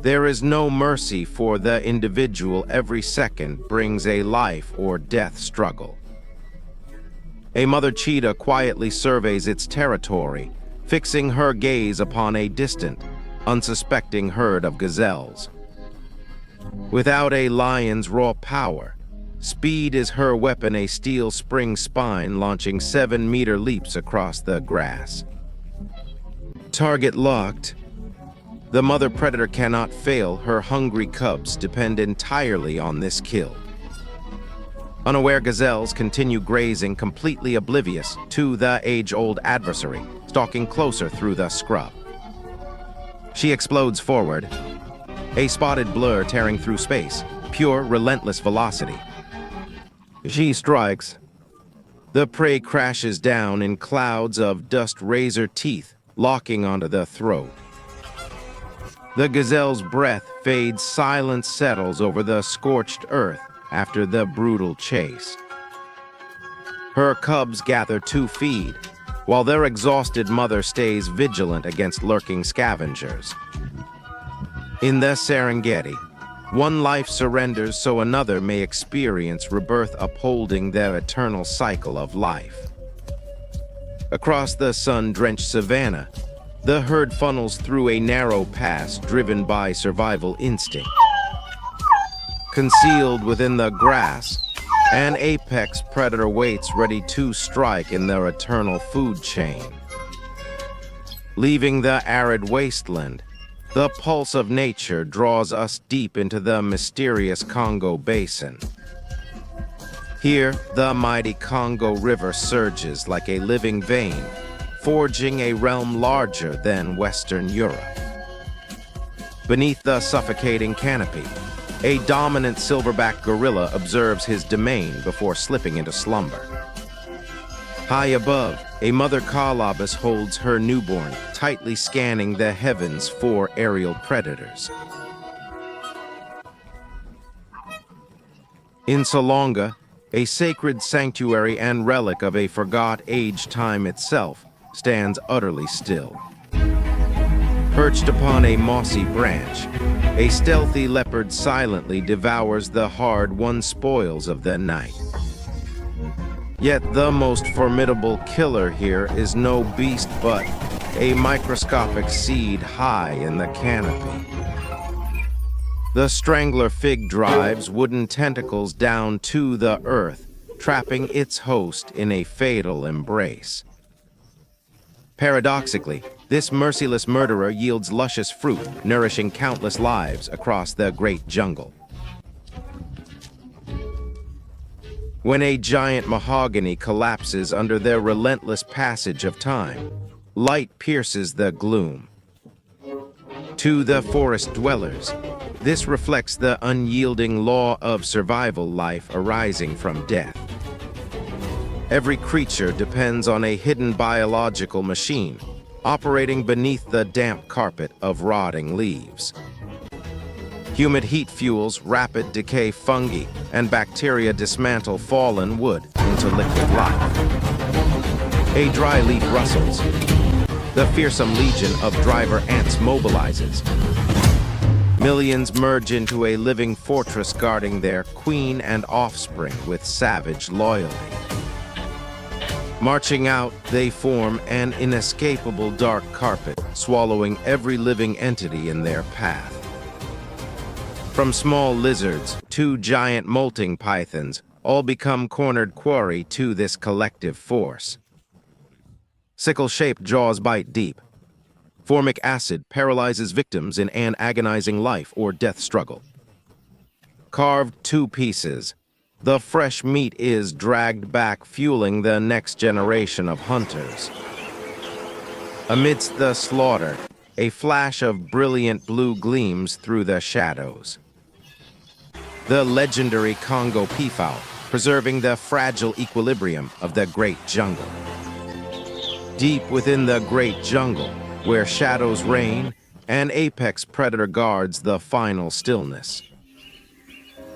there is no mercy for the individual. Every second brings a life or death struggle. A mother cheetah quietly surveys its territory, fixing her gaze upon a distant, unsuspecting herd of gazelles. Without a lion's raw power, speed is her weapon, a steel spring spine launching 7-meter leaps across the grass. Target locked, the mother predator cannot fail. Her hungry cubs depend entirely on this kill. Unaware gazelles continue grazing, completely oblivious to the age-old adversary, stalking closer through the scrub. She explodes forward, a spotted blur tearing through space, pure, relentless velocity. She strikes. The prey crashes down in clouds of dust, razor teeth locking onto the throat. The gazelle's breath fades, silence settles over the scorched earth after the brutal chase. Her cubs gather to feed, while their exhausted mother stays vigilant against lurking scavengers. In the Serengeti, One life surrenders so another may experience rebirth, upholding their eternal cycle of life. Across the sun-drenched savanna, the herd funnels through a narrow pass driven by survival instinct. Concealed within the grass, an apex predator waits ready to strike in their eternal food chain. Leaving the arid wasteland, the pulse of nature draws us deep into the mysterious Congo Basin. Here, the mighty Congo River surges like a living vein, forging a realm larger than Western Europe. Beneath the suffocating canopy, a dominant silverback gorilla observes his domain before slipping into slumber. High above, a mother colobus holds her newborn, tightly scanning the heavens for aerial predators. In Salonga, a sacred sanctuary and relic of a forgot age, time itself stands utterly still. Perched upon a mossy branch, a stealthy leopard silently devours the hard-won spoils of the night. Yet the most formidable killer here is no beast but a microscopic seed high in the canopy. The strangler fig drives wooden tentacles down to the earth, trapping its host in a fatal embrace. Paradoxically, this merciless murderer yields luscious fruit, nourishing countless lives across the great jungle. When a giant mahogany collapses under their relentless passage of time, light pierces the gloom. To the forest dwellers, this reflects the unyielding law of survival life arising from death. Every creature depends on a hidden biological machine, operating beneath the damp carpet of rotting leaves. Humid heat fuels rapid decay fungi, and bacteria dismantle fallen wood into liquid life. A dry leaf rustles. The fearsome legion of driver ants mobilizes. Millions merge into a living fortress guarding their queen and offspring with savage loyalty. Marching out, they form an inescapable dark carpet, swallowing every living entity in their path. From small lizards to giant molting pythons, all become cornered quarry to this collective force. Sickle-shaped jaws bite deep. Formic acid paralyzes victims in an agonizing life or death struggle. Carved to pieces, the fresh meat is dragged back, fueling the next generation of hunters. Amidst the slaughter, a flash of brilliant blue gleams through the shadows. The legendary Congo peafowl, preserving the fragile equilibrium of the great jungle. Deep within the great jungle, where shadows reign, an apex predator guards the final stillness.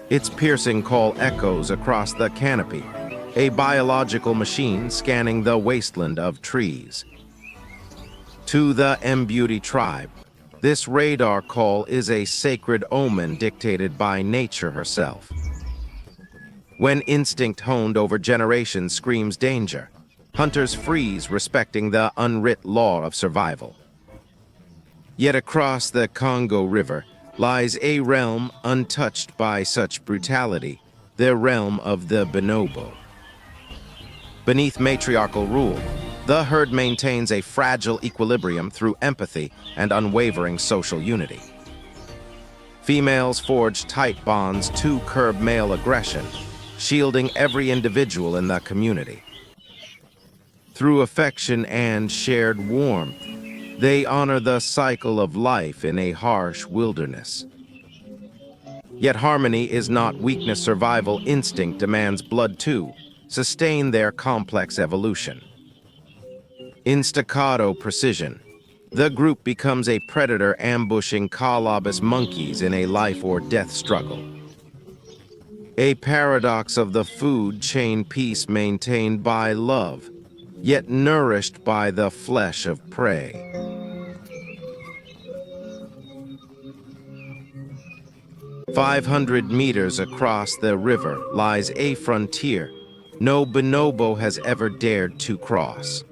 Its piercing call echoes across the canopy, a biological machine scanning the wasteland of trees. To the M-Beauty tribe, this radar call is a sacred omen dictated by nature herself. When instinct honed over generations screams danger, hunters freeze, respecting the unwritten law of survival. Yet across the Congo River lies a realm untouched by such brutality, the realm of the bonobo. Beneath matriarchal rule, the herd maintains a fragile equilibrium through empathy and unwavering social unity. Females forge tight bonds to curb male aggression, shielding every individual in the community. Through affection and shared warmth, they honor the cycle of life in a harsh wilderness. Yet harmony is not weakness. Survival instinct demands blood to sustain their complex evolution. In staccato precision, the group becomes a predator ambushing colobus monkeys in a life or death struggle. A paradox of the food chain, peace maintained by love, yet nourished by the flesh of prey. 500 meters across the river lies a frontier no bonobo has ever dared to cross.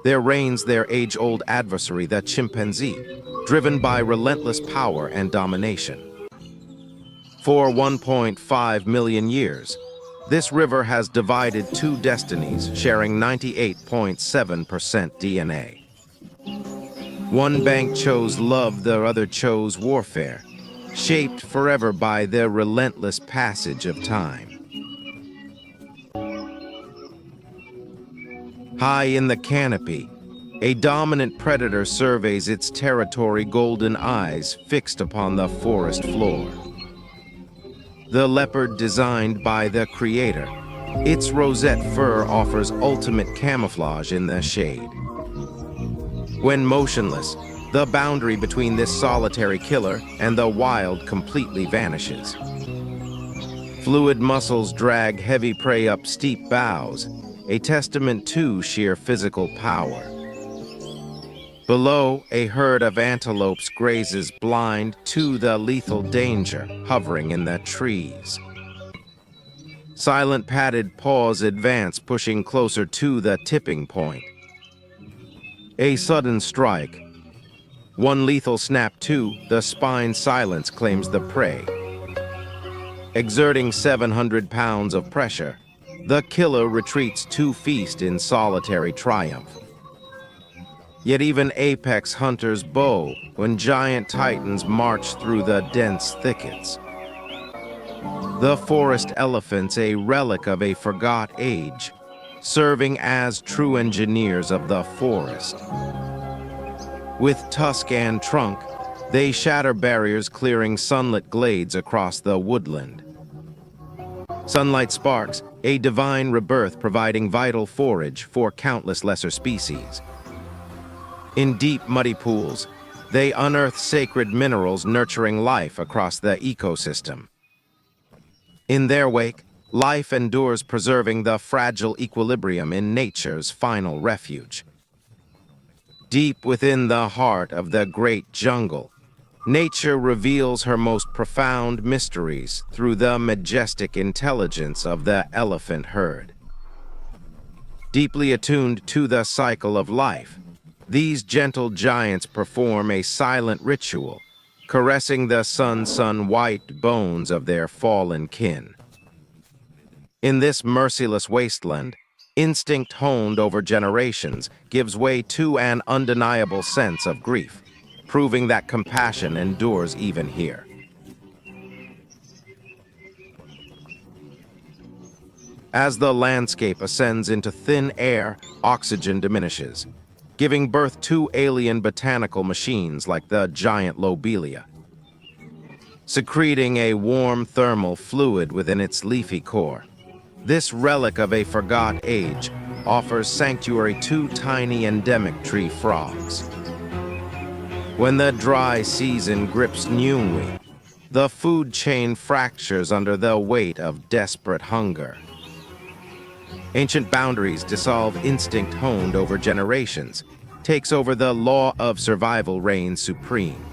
There reigns their age-old adversary, the chimpanzee, driven by relentless power and domination. For 1.5 million years, this river has divided two destinies, sharing 98.7% DNA. One bank chose love, the other chose warfare, shaped forever by the relentless passage of time. High in the canopy, a dominant predator surveys its territory, golden eyes fixed upon the forest floor. The leopard designed by the creator, its rosette fur offers ultimate camouflage in the shade. When motionless, the boundary between this solitary killer and the wild completely vanishes. Fluid muscles drag heavy prey up steep boughs, a testament to sheer physical power. Below, a herd of antelopes grazes, blind to the lethal danger hovering in the trees. Silent padded paws advance, pushing closer to the tipping point. A sudden strike. One lethal snap, two, the spine silence claims the prey. Exerting 700 pounds of pressure, the killer retreats to feast in solitary triumph. Yet even apex hunters bow when giant titans march through the dense thickets. The forest elephant's a relic of a forgot age, serving as true engineers of the forest. With tusk and trunk, they shatter barriers, clearing sunlit glades across the woodland. Sunlight sparks, a divine rebirth providing vital forage for countless lesser species. In deep, muddy pools, they unearth sacred minerals nurturing life across the ecosystem. In their wake, life endures, preserving the fragile equilibrium in nature's final refuge. Deep within the heart of the great jungle, nature reveals her most profound mysteries through the majestic intelligence of the elephant herd. Deeply attuned to the cycle of life, these gentle giants perform a silent ritual, caressing the sun-white bones of their fallen kin. In this merciless wasteland, instinct honed over generations gives way to an undeniable sense of grief, proving that compassion endures even here. As the landscape ascends into thin air, oxygen diminishes, giving birth to alien botanical machines like the giant lobelia. Secreting a warm thermal fluid within its leafy core, this relic of a forgot age offers sanctuary to tiny endemic tree frogs. When the dry season grips Nyungwe, the food chain fractures under the weight of desperate hunger. Ancient boundaries dissolve, instinct honed over generations, takes over, the law of survival reigns supreme.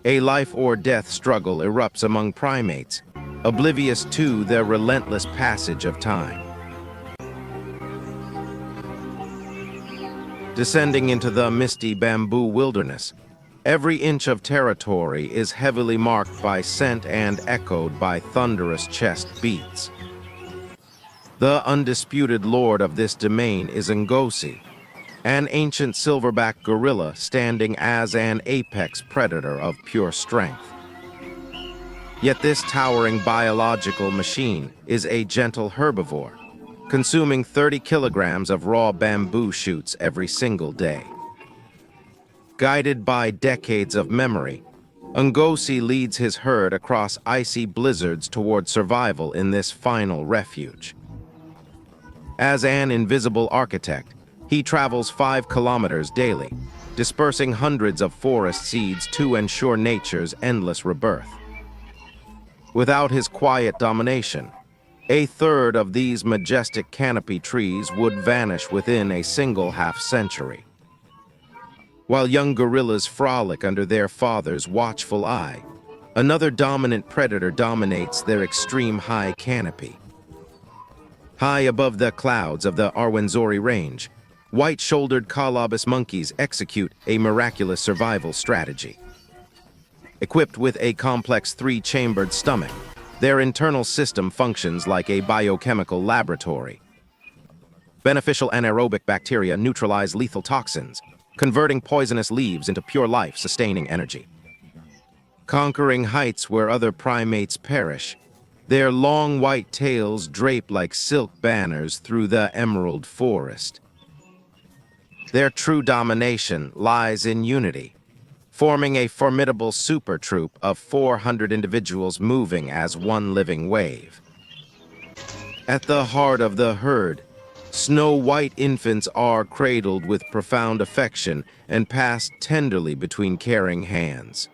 A life or death struggle erupts among primates, oblivious to the relentless passage of time. Descending into the misty bamboo wilderness, every inch of territory is heavily marked by scent and echoed by thunderous chest beats. The undisputed lord of this domain is Ngozi, an ancient silverback gorilla standing as an apex predator of pure strength. Yet this towering biological machine is a gentle herbivore, consuming 30 kilograms of raw bamboo shoots every single day. Guided by decades of memory, Ngozi leads his herd across icy blizzards toward survival in this final refuge. As an invisible architect, he travels 5 kilometers daily, dispersing hundreds of forest seeds to ensure nature's endless rebirth. Without his quiet domination, a third of these majestic canopy trees would vanish within a single half-century. While young gorillas frolic under their father's watchful eye, Another dominant predator dominates their extreme high canopy. High above the clouds of the Rwenzori Range, white-shouldered colobus monkeys execute a miraculous survival strategy. Equipped with a complex three-chambered stomach, their internal system functions like a biochemical laboratory. Beneficial anaerobic bacteria neutralize lethal toxins, converting poisonous leaves into pure life-sustaining energy. Conquering heights where other primates perish, their long white tails drape like silk banners through the emerald forest. Their true domination lies in unity, forming a formidable super troop of 400 individuals moving as one living wave. At the heart of the herd, snow-white infants are cradled with profound affection and passed tenderly between caring hands.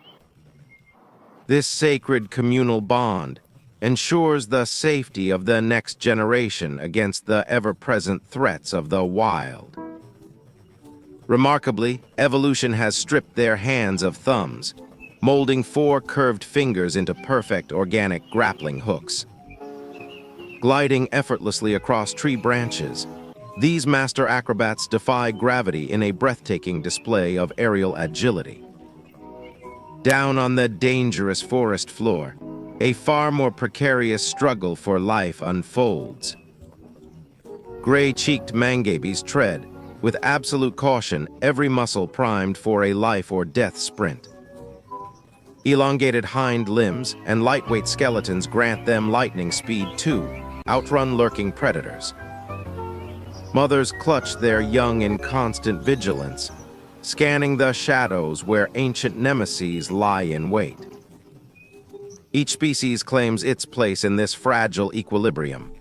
This sacred communal bond ensures the safety of the next generation against the ever-present threats of the wild. Remarkably, evolution has stripped their hands of thumbs, molding 4 curved fingers into perfect organic grappling hooks. Gliding effortlessly across tree branches, these master acrobats defy gravity in a breathtaking display of aerial agility. Down on the dangerous forest floor, a far more precarious struggle for life unfolds. Gray-cheeked mangabes tread, with absolute caution, every muscle primed for a life-or-death sprint. Elongated hind limbs and lightweight skeletons grant them lightning speed too, outrun lurking predators. Mothers clutch their young in constant vigilance, scanning the shadows where ancient nemeses lie in wait. Each species claims its place in this fragile equilibrium,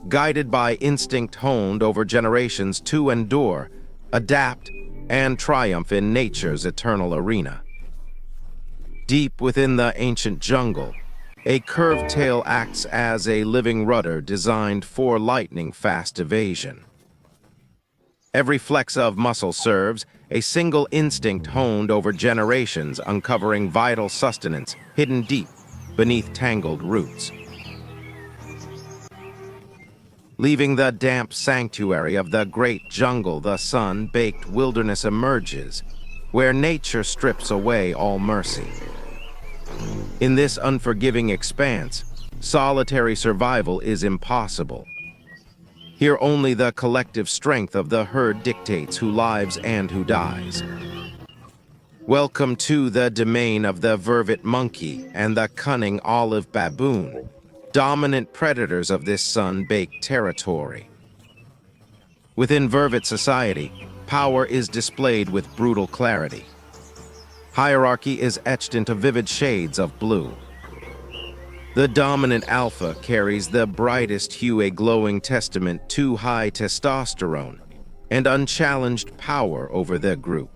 guided by instinct honed over generations to endure, adapt, and triumph in nature's eternal arena. Deep within the ancient jungle, a curved tail acts as a living rudder designed for lightning-fast evasion. Every flex of muscle serves a single instinct honed over generations, uncovering vital sustenance hidden deep beneath tangled roots. Leaving the damp sanctuary of the great jungle, the sun-baked wilderness emerges, where nature strips away all mercy. In this unforgiving expanse, solitary survival is impossible. Here only the collective strength of the herd dictates who lives and who dies. Welcome to the domain of the vervet monkey and the cunning olive baboon, dominant predators of this sun-baked territory. Within vervet society, power is displayed with brutal clarity. Hierarchy is etched into vivid shades of blue. The dominant alpha carries the brightest hue, a glowing testament to high testosterone and unchallenged power over their group.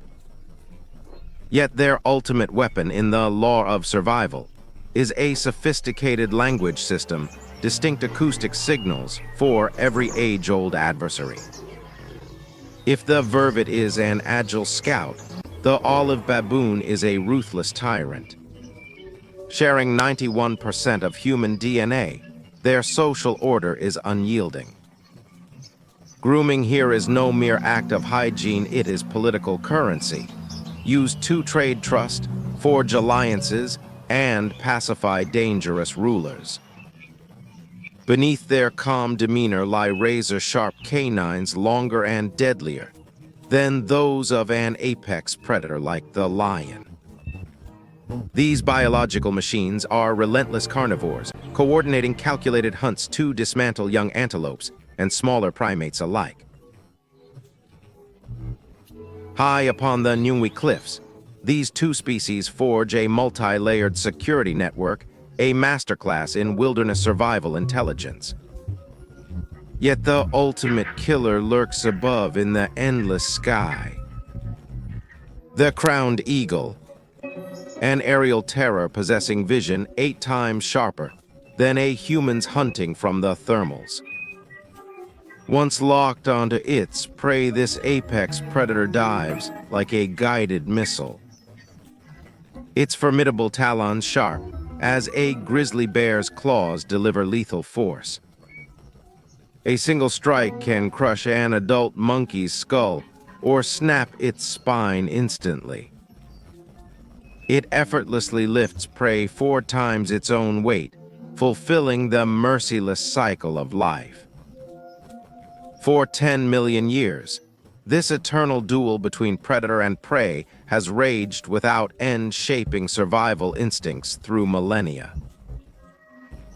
Yet their ultimate weapon in the law of survival is a sophisticated language system, distinct acoustic signals for every age-old adversary. If the vervet is an agile scout, the olive baboon is a ruthless tyrant. Sharing 91% of human DNA, their social order is unyielding. Grooming here is no mere act of hygiene, it is political currency, used to trade trust, forge alliances, and pacify dangerous rulers. Beneath their calm demeanor lie razor-sharp canines, longer and deadlier than those of an apex predator like the lion. These biological machines are relentless carnivores, coordinating calculated hunts to dismantle young antelopes and smaller primates alike. High upon the Nyungwe cliffs, these two species forge a multi-layered security network, a masterclass in wilderness survival intelligence. Yet the ultimate killer lurks above in the endless sky. The crowned eagle, an aerial terror possessing vision 8 times sharper than a human's hunting from the thermals. Once locked onto its prey, this apex predator dives like a guided missile. Its formidable talons sharp, as a grizzly bear's claws deliver lethal force. A single strike can crush an adult monkey's skull or snap its spine instantly. It effortlessly lifts prey 4 times its own weight, fulfilling the merciless cycle of life. For 10 million years, this eternal duel between predator and prey has raged without end, shaping survival instincts through millennia.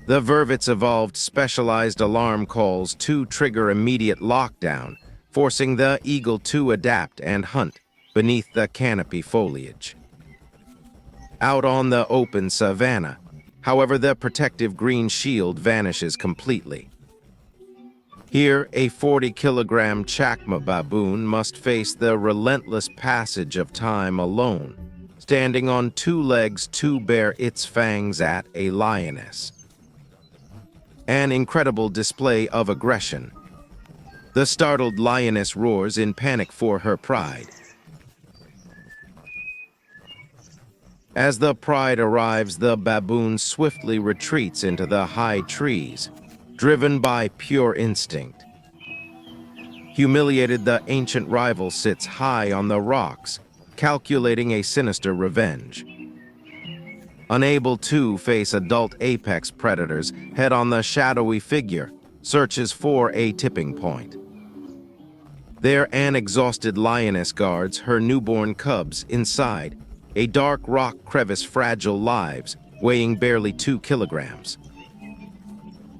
The vervets evolved specialized alarm calls to trigger immediate lockdown, forcing the eagle to adapt and hunt beneath the canopy foliage. Out on the open savanna, however, the protective green shield vanishes completely. Here, a 40-kilogram chacma baboon must face the relentless passage of time alone, standing on 2 legs to bare its fangs at a lioness. An incredible display of aggression. The startled lioness roars in panic for her pride. As the pride arrives, the baboon swiftly retreats into the high trees, driven by pure instinct. Humiliated, the ancient rival sits high on the rocks, calculating a sinister revenge. Unable to face adult apex predators, head-on, the shadowy figure searches for a tipping point. There, an exhausted lioness guards her newborn cubs inside a dark rock crevice, fragile lives weighing barely 2 kilograms.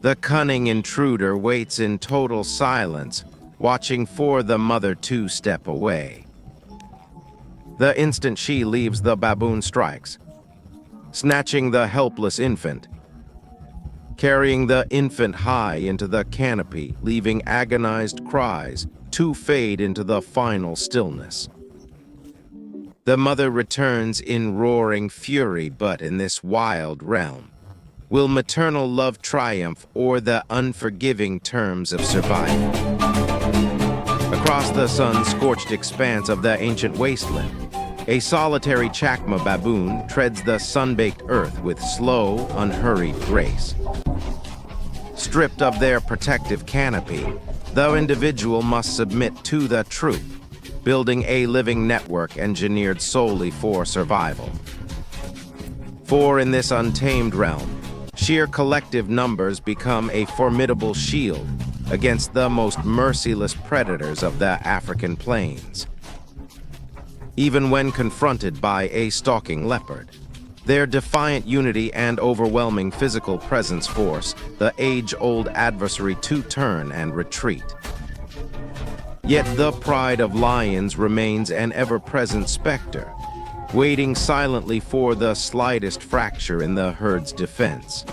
The cunning intruder waits in total silence, watching for the mother to step away. The instant she leaves, the baboon strikes, snatching the helpless infant, carrying the infant high into the canopy, leaving agonized cries to fade into the final stillness. The mother returns in roaring fury, but in this wild realm, will maternal love triumph or the unforgiving terms of survival? Across the sun-scorched expanse of the ancient wasteland, a solitary chacma baboon treads the sun-baked earth with slow, unhurried grace. Stripped of their protective canopy, the individual must submit to the truth, building a living network engineered solely for survival. For in this untamed realm, sheer collective numbers become a formidable shield against the most merciless predators of the African plains. Even when confronted by a stalking leopard, their defiant unity and overwhelming physical presence force the age-old adversary to turn and retreat. Yet the pride of lions remains an ever-present specter, waiting silently for the slightest fracture in the herd's defense.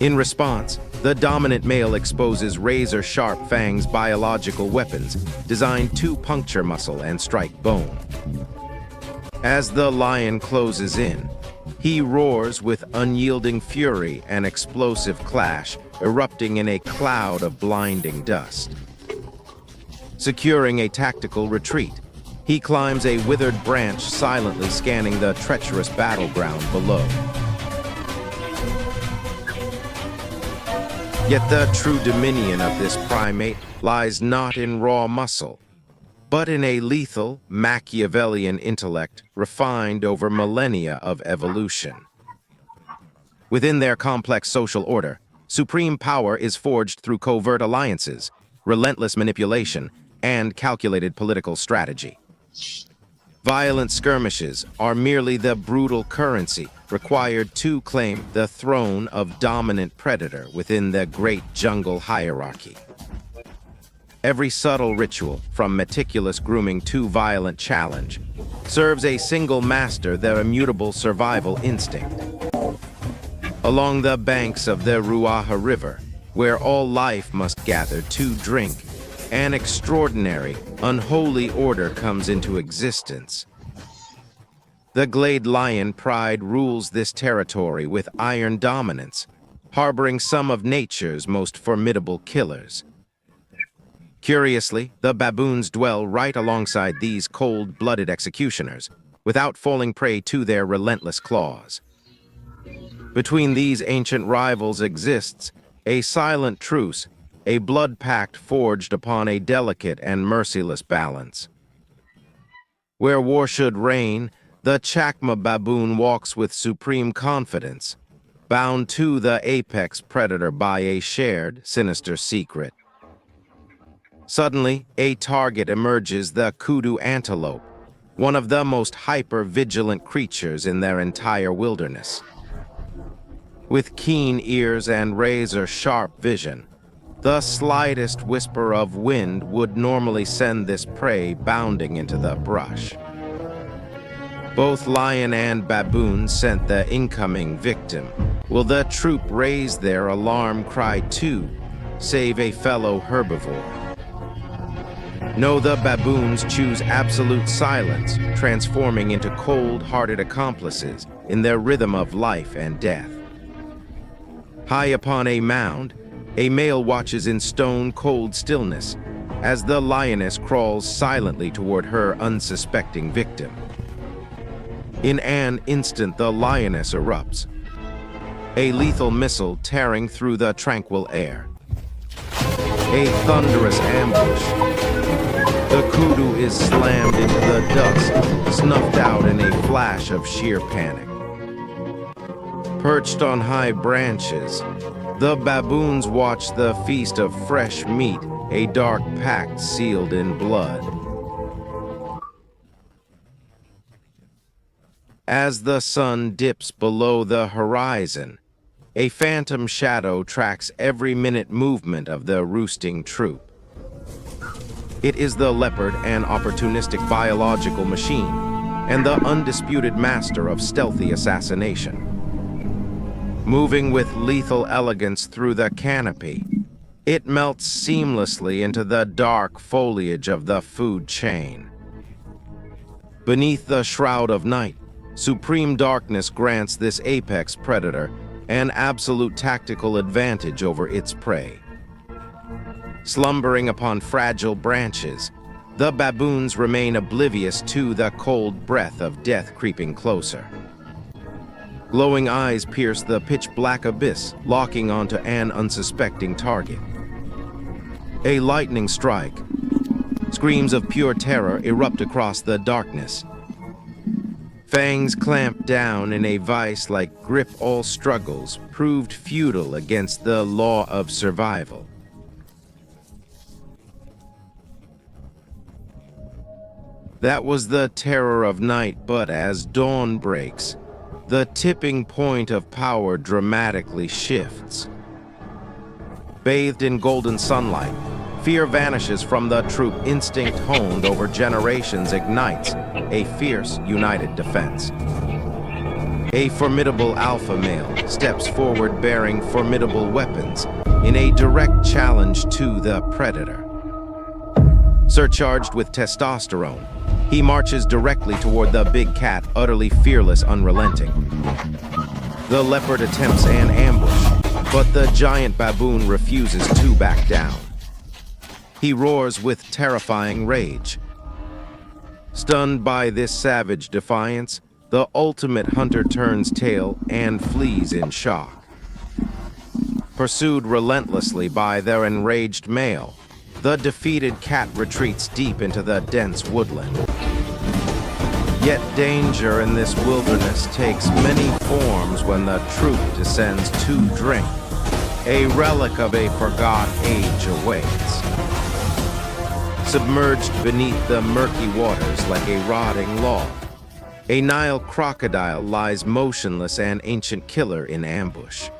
In response, the dominant male exposes razor-sharp fangs, biological weapons designed to puncture muscle and strike bone. As the lion closes in, he roars with unyielding fury, an explosive clash erupting in a cloud of blinding dust. Securing a tactical retreat, he climbs a withered branch, silently scanning the treacherous battleground below. Yet the true dominion of this primate lies not in raw muscle, but in a lethal, Machiavellian intellect refined over millennia of evolution. Within their complex social order, supreme power is forged through covert alliances, relentless manipulation, and calculated political strategy. Violent skirmishes are merely the brutal currency required to claim the throne of dominant predator within the great jungle hierarchy. Every subtle ritual, from meticulous grooming to violent challenge, serves a single master, their immutable survival instinct. Along the banks of the Ruaha River, where all life must gather to drink, an extraordinary, unholy order comes into existence. The glade lion pride rules this territory with iron dominance, harboring some of nature's most formidable killers. Curiously, the baboons dwell right alongside these cold-blooded executioners, without falling prey to their relentless claws. Between these ancient rivals exists a silent truce, a blood pact forged upon a delicate and merciless balance. Where war should reign, the Chakma baboon walks with supreme confidence, bound to the apex predator by a shared, sinister secret. Suddenly, a target emerges: the kudu antelope, one of the most hyper-vigilant creatures in their entire wilderness. With keen ears and razor-sharp vision, the slightest whisper of wind would normally send this prey bounding into the brush. Both lion and baboon scent the incoming victim. Will the troop raise their alarm cry too, save a fellow herbivore? No, the baboons choose absolute silence, transforming into cold-hearted accomplices in their rhythm of life and death. High upon a mound, a male watches in stone-cold stillness as the lioness crawls silently toward her unsuspecting victim. In an instant, the lioness erupts, a lethal missile tearing through the tranquil air. A thunderous ambush. The kudu is slammed into the dust, snuffed out in a flash of sheer panic. Perched on high branches, the baboons watch the feast of fresh meat, a dark pact sealed in blood. As the sun dips below the horizon, a phantom shadow tracks every minute movement of the roosting troop. It is the leopard, an opportunistic biological machine, and the undisputed master of stealthy assassination. Moving with lethal elegance through the canopy, it melts seamlessly into the dark foliage of the food chain. Beneath the shroud of night, supreme darkness grants this apex predator an absolute tactical advantage over its prey. Slumbering upon fragile branches, the baboons remain oblivious to the cold breath of death creeping closer. Glowing eyes pierce the pitch-black abyss, locking onto an unsuspecting target. A lightning strike. Screams of pure terror erupt across the darkness. Fangs clamp down in a vice-like grip. All struggles proved futile against the law of survival. That was the terror of night, but as dawn breaks, the tipping point of power dramatically shifts. Bathed in golden sunlight, fear vanishes from the troop. Instinct honed over generations ignites a fierce, united defense. A formidable alpha male steps forward bearing formidable weapons in a direct challenge to the predator. Surcharged with testosterone, he marches directly toward the big cat, utterly fearless, unrelenting. The leopard attempts an ambush, but the giant baboon refuses to back down. He roars with terrifying rage. Stunned by this savage defiance, the ultimate hunter turns tail and flees in shock. Pursued relentlessly by their enraged male, the defeated cat retreats deep into the dense woodland. Yet danger in this wilderness takes many forms when the troop descends to drink. A relic of a forgotten age awaits. Submerged beneath the murky waters like a rotting log, a Nile crocodile lies motionless, an ancient killer in ambush.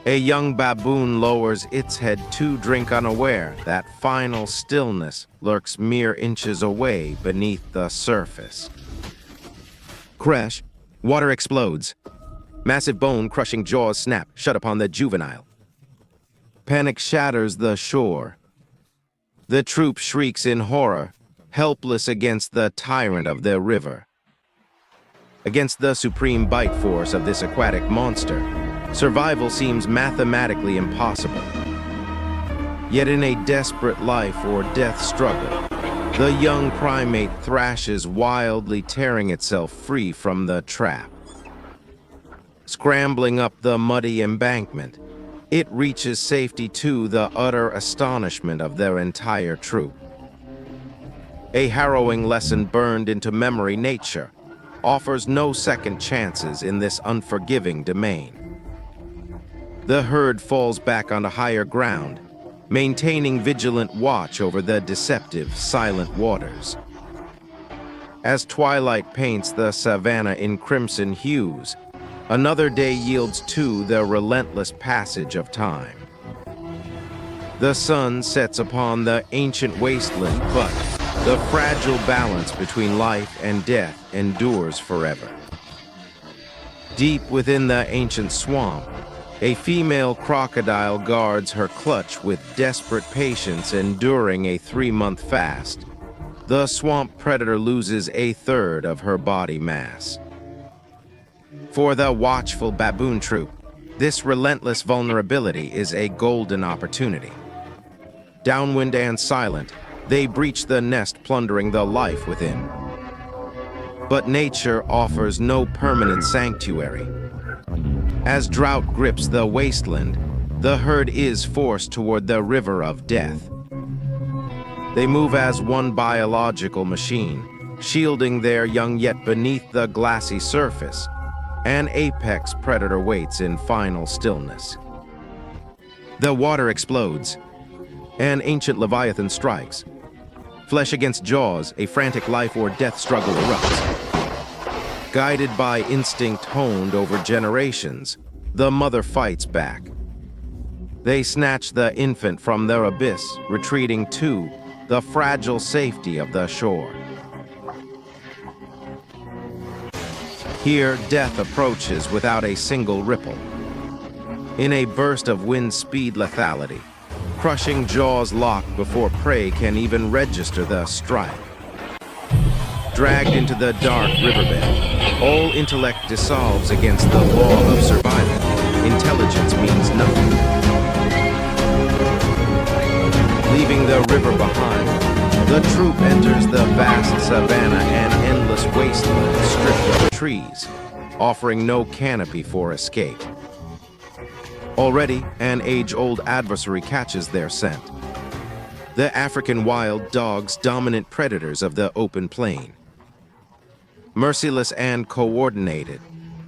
A young baboon lowers its head to drink, unaware that final stillness lurks mere inches away beneath the surface. Crash. Water explodes. Massive bone-crushing jaws snap shut upon the juvenile. Panic shatters the shore. The troop shrieks in horror, helpless against the tyrant of the river. Against the supreme bite force of this aquatic monster, survival seems mathematically impossible. Yet in a desperate life or death struggle, the young primate thrashes wildly, tearing itself free from the trap. Scrambling up the muddy embankment, it reaches safety to the utter astonishment of their entire troop. A harrowing lesson burned into memory. Nature offers no second chances in this unforgiving domain. The herd falls back onto higher ground, maintaining vigilant watch over the deceptive, silent waters. As twilight paints the savanna in crimson hues, another day yields to the relentless passage of time. The sun sets upon the ancient wasteland, but the fragile balance between life and death endures forever. Deep within the ancient swamp, a female crocodile guards her clutch with desperate patience, enduring a 3-month fast. The swamp predator loses a third of her body mass. For the watchful baboon troop, this relentless vulnerability is a golden opportunity. Downwind and silent, they breach the nest, plundering the life within. But nature offers no permanent sanctuary. As drought grips the wasteland, the herd is forced toward the river of death. They move as one biological machine, shielding their young, yet beneath the glassy surface, an apex predator waits in final stillness. The water explodes. An ancient leviathan strikes. Flesh against jaws, a frantic life or death struggle erupts. Guided by instinct honed over generations, the mother fights back. They snatch the infant from their abyss, retreating to the fragile safety of the shore. Here, death approaches without a single ripple. In a burst of wind speed lethality, crushing jaws lock before prey can even register the strike. Dragged into the dark riverbed, all intellect dissolves against the law of survival. Intelligence means nothing. Leaving the river behind, the troop enters the vast savanna, an endless wasteland stripped of trees, offering no canopy for escape. Already, an age-old adversary catches their scent. The African wild dogs, dominant predators of the open plain. Merciless and coordinated,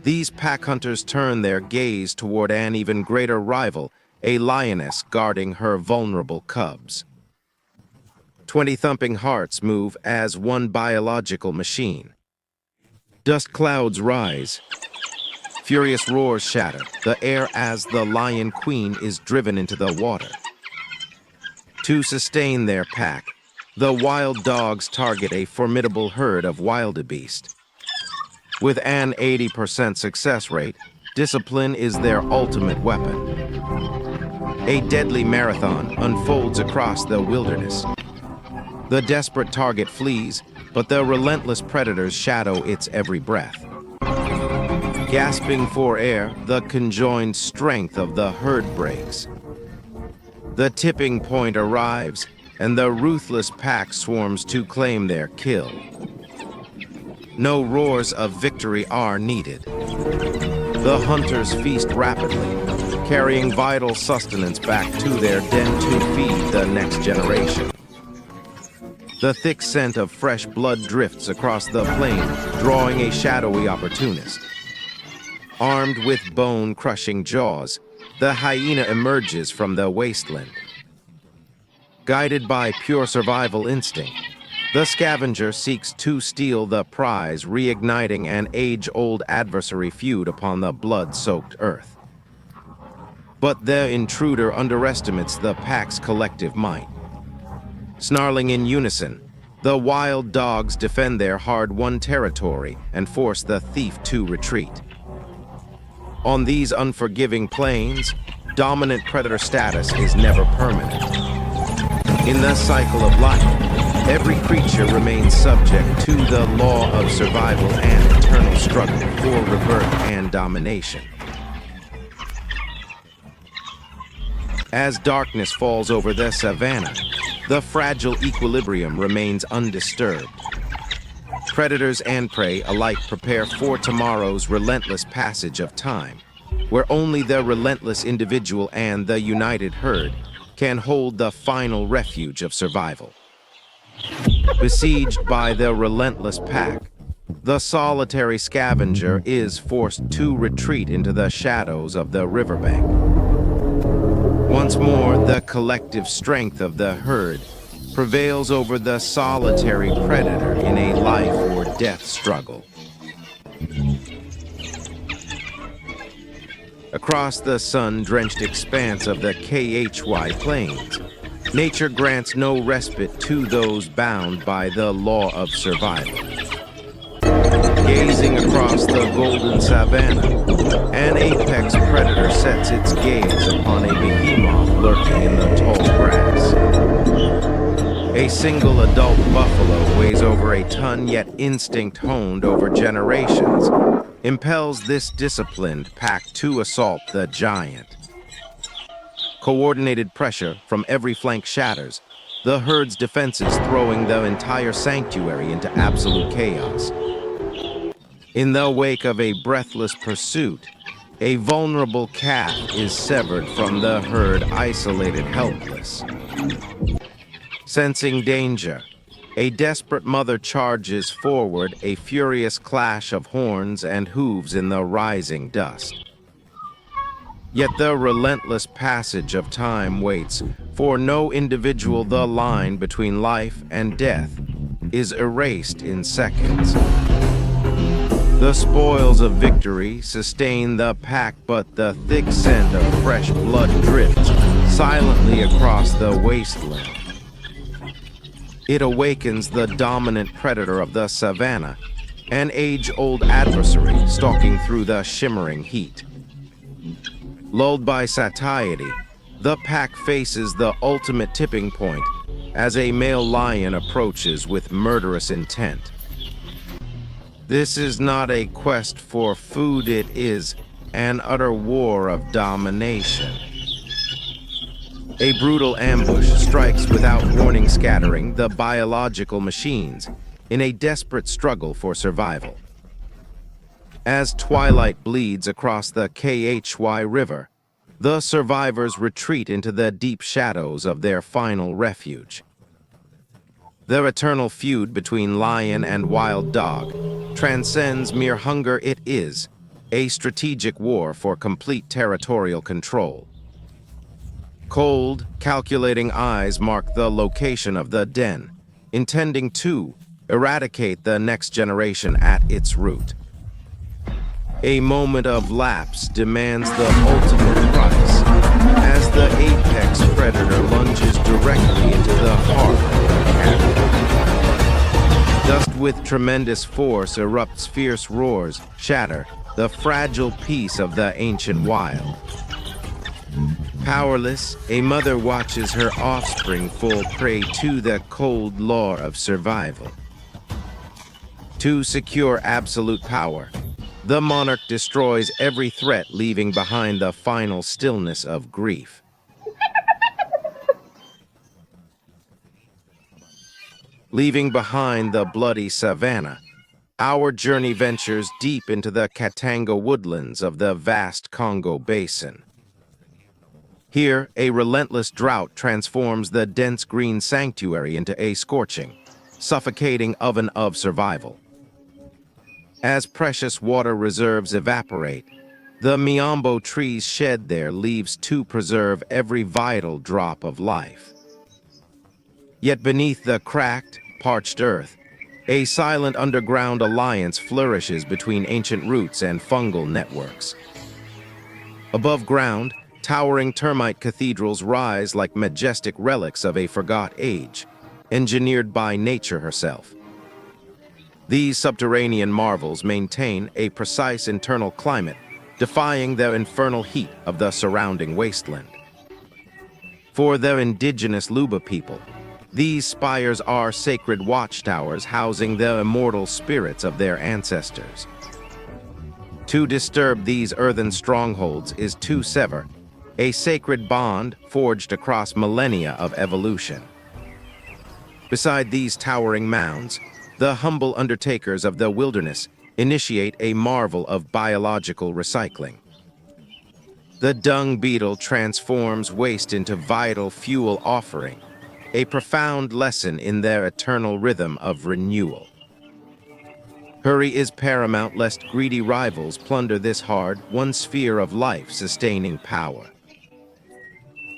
these pack hunters turn their gaze toward an even greater rival, a lioness guarding her vulnerable cubs. 20 thumping hearts move as one biological machine. Dust clouds rise. Furious roars shatter the air as the lion queen is driven into the water. To sustain their pack, the wild dogs target a formidable herd of wildebeest. With an 80% success rate, discipline is their ultimate weapon. A deadly marathon unfolds across the wilderness. The desperate target flees, but the relentless predators shadow its every breath. Gasping for air, the conjoined strength of the herd breaks. The tipping point arrives, and the ruthless pack swarms to claim their kill. No roars of victory are needed. The hunters feast rapidly, carrying vital sustenance back to their den to feed the next generation. The thick scent of fresh blood drifts across the plain, drawing a shadowy opportunist. Armed with bone-crushing jaws, the hyena emerges from the wasteland. Guided by pure survival instinct, the scavenger seeks to steal the prize, reigniting an age-old adversary feud upon the blood-soaked earth. But the intruder underestimates the pack's collective might. Snarling in unison, the wild dogs defend their hard-won territory and force the thief to retreat. On these unforgiving plains, dominant predator status is never permanent. In the cycle of life, every creature remains subject to the law of survival and eternal struggle for rebirth and domination. As darkness falls over the savanna, the fragile equilibrium remains undisturbed. Predators and prey alike prepare for tomorrow's relentless passage of time, where only the relentless individual and the united herd can hold the final refuge of survival. Besieged by the relentless pack, the solitary scavenger is forced to retreat into the shadows of the riverbank. Once more, the collective strength of the herd prevails over the solitary predator in a life or death struggle. Across the sun-drenched expanse of the KHY Plains, nature grants no respite to those bound by the law of survival. Gazing across the golden savanna, an apex predator sets its gaze upon a behemoth lurking in the tall grass. A single adult buffalo weighs over a ton, yet instinct honed over generations impels this disciplined pack to assault the giant. Coordinated pressure from every flank shatters, the herd's defenses throwing the entire sanctuary into absolute chaos. In the wake of a breathless pursuit, a vulnerable calf is severed from the herd, isolated, helpless. Sensing danger, a desperate mother charges forward, a furious clash of horns and hooves in the rising dust. Yet the relentless passage of time waits for no individual. The line between life and death is erased in seconds. The spoils of victory sustain the pack, but the thick scent of fresh blood drifts silently across the wasteland. It awakens the dominant predator of the savanna, an age-old adversary stalking through the shimmering heat. Lulled by satiety, the pack faces the ultimate tipping point as a male lion approaches with murderous intent. This is not a quest for food, it is an utter war of domination. A brutal ambush strikes without warning, scattering the biological machines in a desperate struggle for survival. As twilight bleeds across the KHY River, the survivors retreat into the deep shadows of their final refuge. Their eternal feud between lion and wild dog transcends mere hunger. It is a strategic war for complete territorial control. Cold, calculating eyes mark the location of the den, intending to eradicate the next generation at its root. A moment of lapse demands the ultimate price, as the apex predator lunges directly into the heart of the cabin. Dust with tremendous force erupts, fierce roars shatter the fragile peace of the ancient wild. Powerless, a mother watches her offspring fall prey to the cold law of survival. To secure absolute power, the monarch destroys every threat, leaving behind the final stillness of grief. Leaving behind the bloody savanna, our journey ventures deep into the Katanga woodlands of the vast Congo Basin. Here, a relentless drought transforms the dense green sanctuary into a scorching, suffocating oven of survival. As precious water reserves evaporate, the miombo trees shed their leaves to preserve every vital drop of life. Yet beneath the cracked, parched earth, a silent underground alliance flourishes between ancient roots and fungal networks. Above ground, towering termite cathedrals rise like majestic relics of a forgot age, engineered by nature herself. These subterranean marvels maintain a precise internal climate, defying the infernal heat of the surrounding wasteland. For their indigenous Luba people, these spires are sacred watchtowers housing the immortal spirits of their ancestors. To disturb these earthen strongholds is to sever a sacred bond forged across millennia of evolution. Beside these towering mounds, The humble undertakers of the wilderness initiate a marvel of biological recycling. The dung beetle transforms waste into vital fuel offering, a profound lesson in their eternal rhythm of renewal. Hurry is paramount lest greedy rivals plunder this hard, one sphere of life-sustaining power.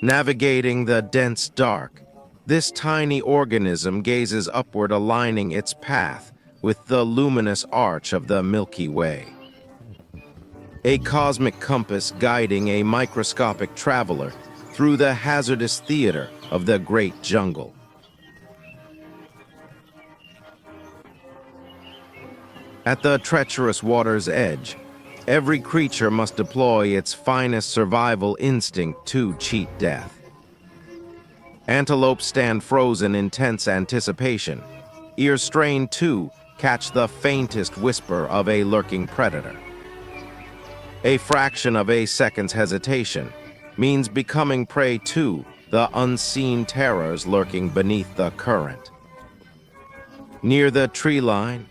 Navigating the dense dark, this tiny organism gazes upward, aligning its path with the luminous arch of the Milky Way. A cosmic compass guiding a microscopic traveler through the hazardous theater of the great jungle. At the treacherous water's edge, every creature must deploy its finest survival instinct to cheat death. Antelopes stand frozen in tense anticipation, ears strained to catch the faintest whisper of a lurking predator. A fraction of a second's hesitation means becoming prey to the unseen terrors lurking beneath the current. Near the tree line,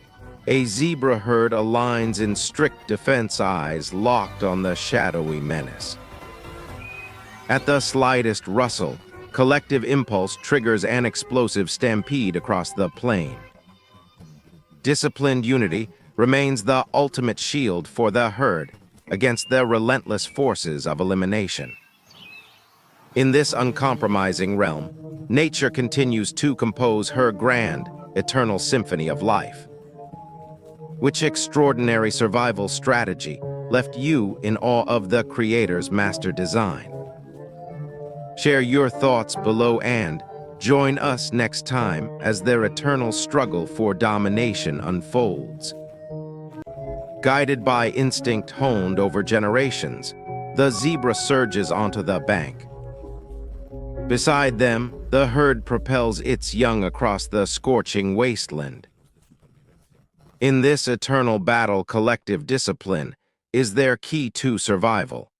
a zebra herd aligns in strict defense, eyes locked on the shadowy menace. At the slightest rustle, collective impulse triggers an explosive stampede across the plain. Disciplined unity remains the ultimate shield for the herd against the relentless forces of elimination. In this uncompromising realm, nature continues to compose her grand, eternal symphony of life. Which extraordinary survival strategy left you in awe of the Creator's master design? Share your thoughts below and join us next time as their eternal struggle for domination unfolds. Guided by instinct honed over generations, the zebra surges onto the bank. Beside them, the herd propels its young across the scorching wasteland. In this eternal battle, collective discipline is their key to survival.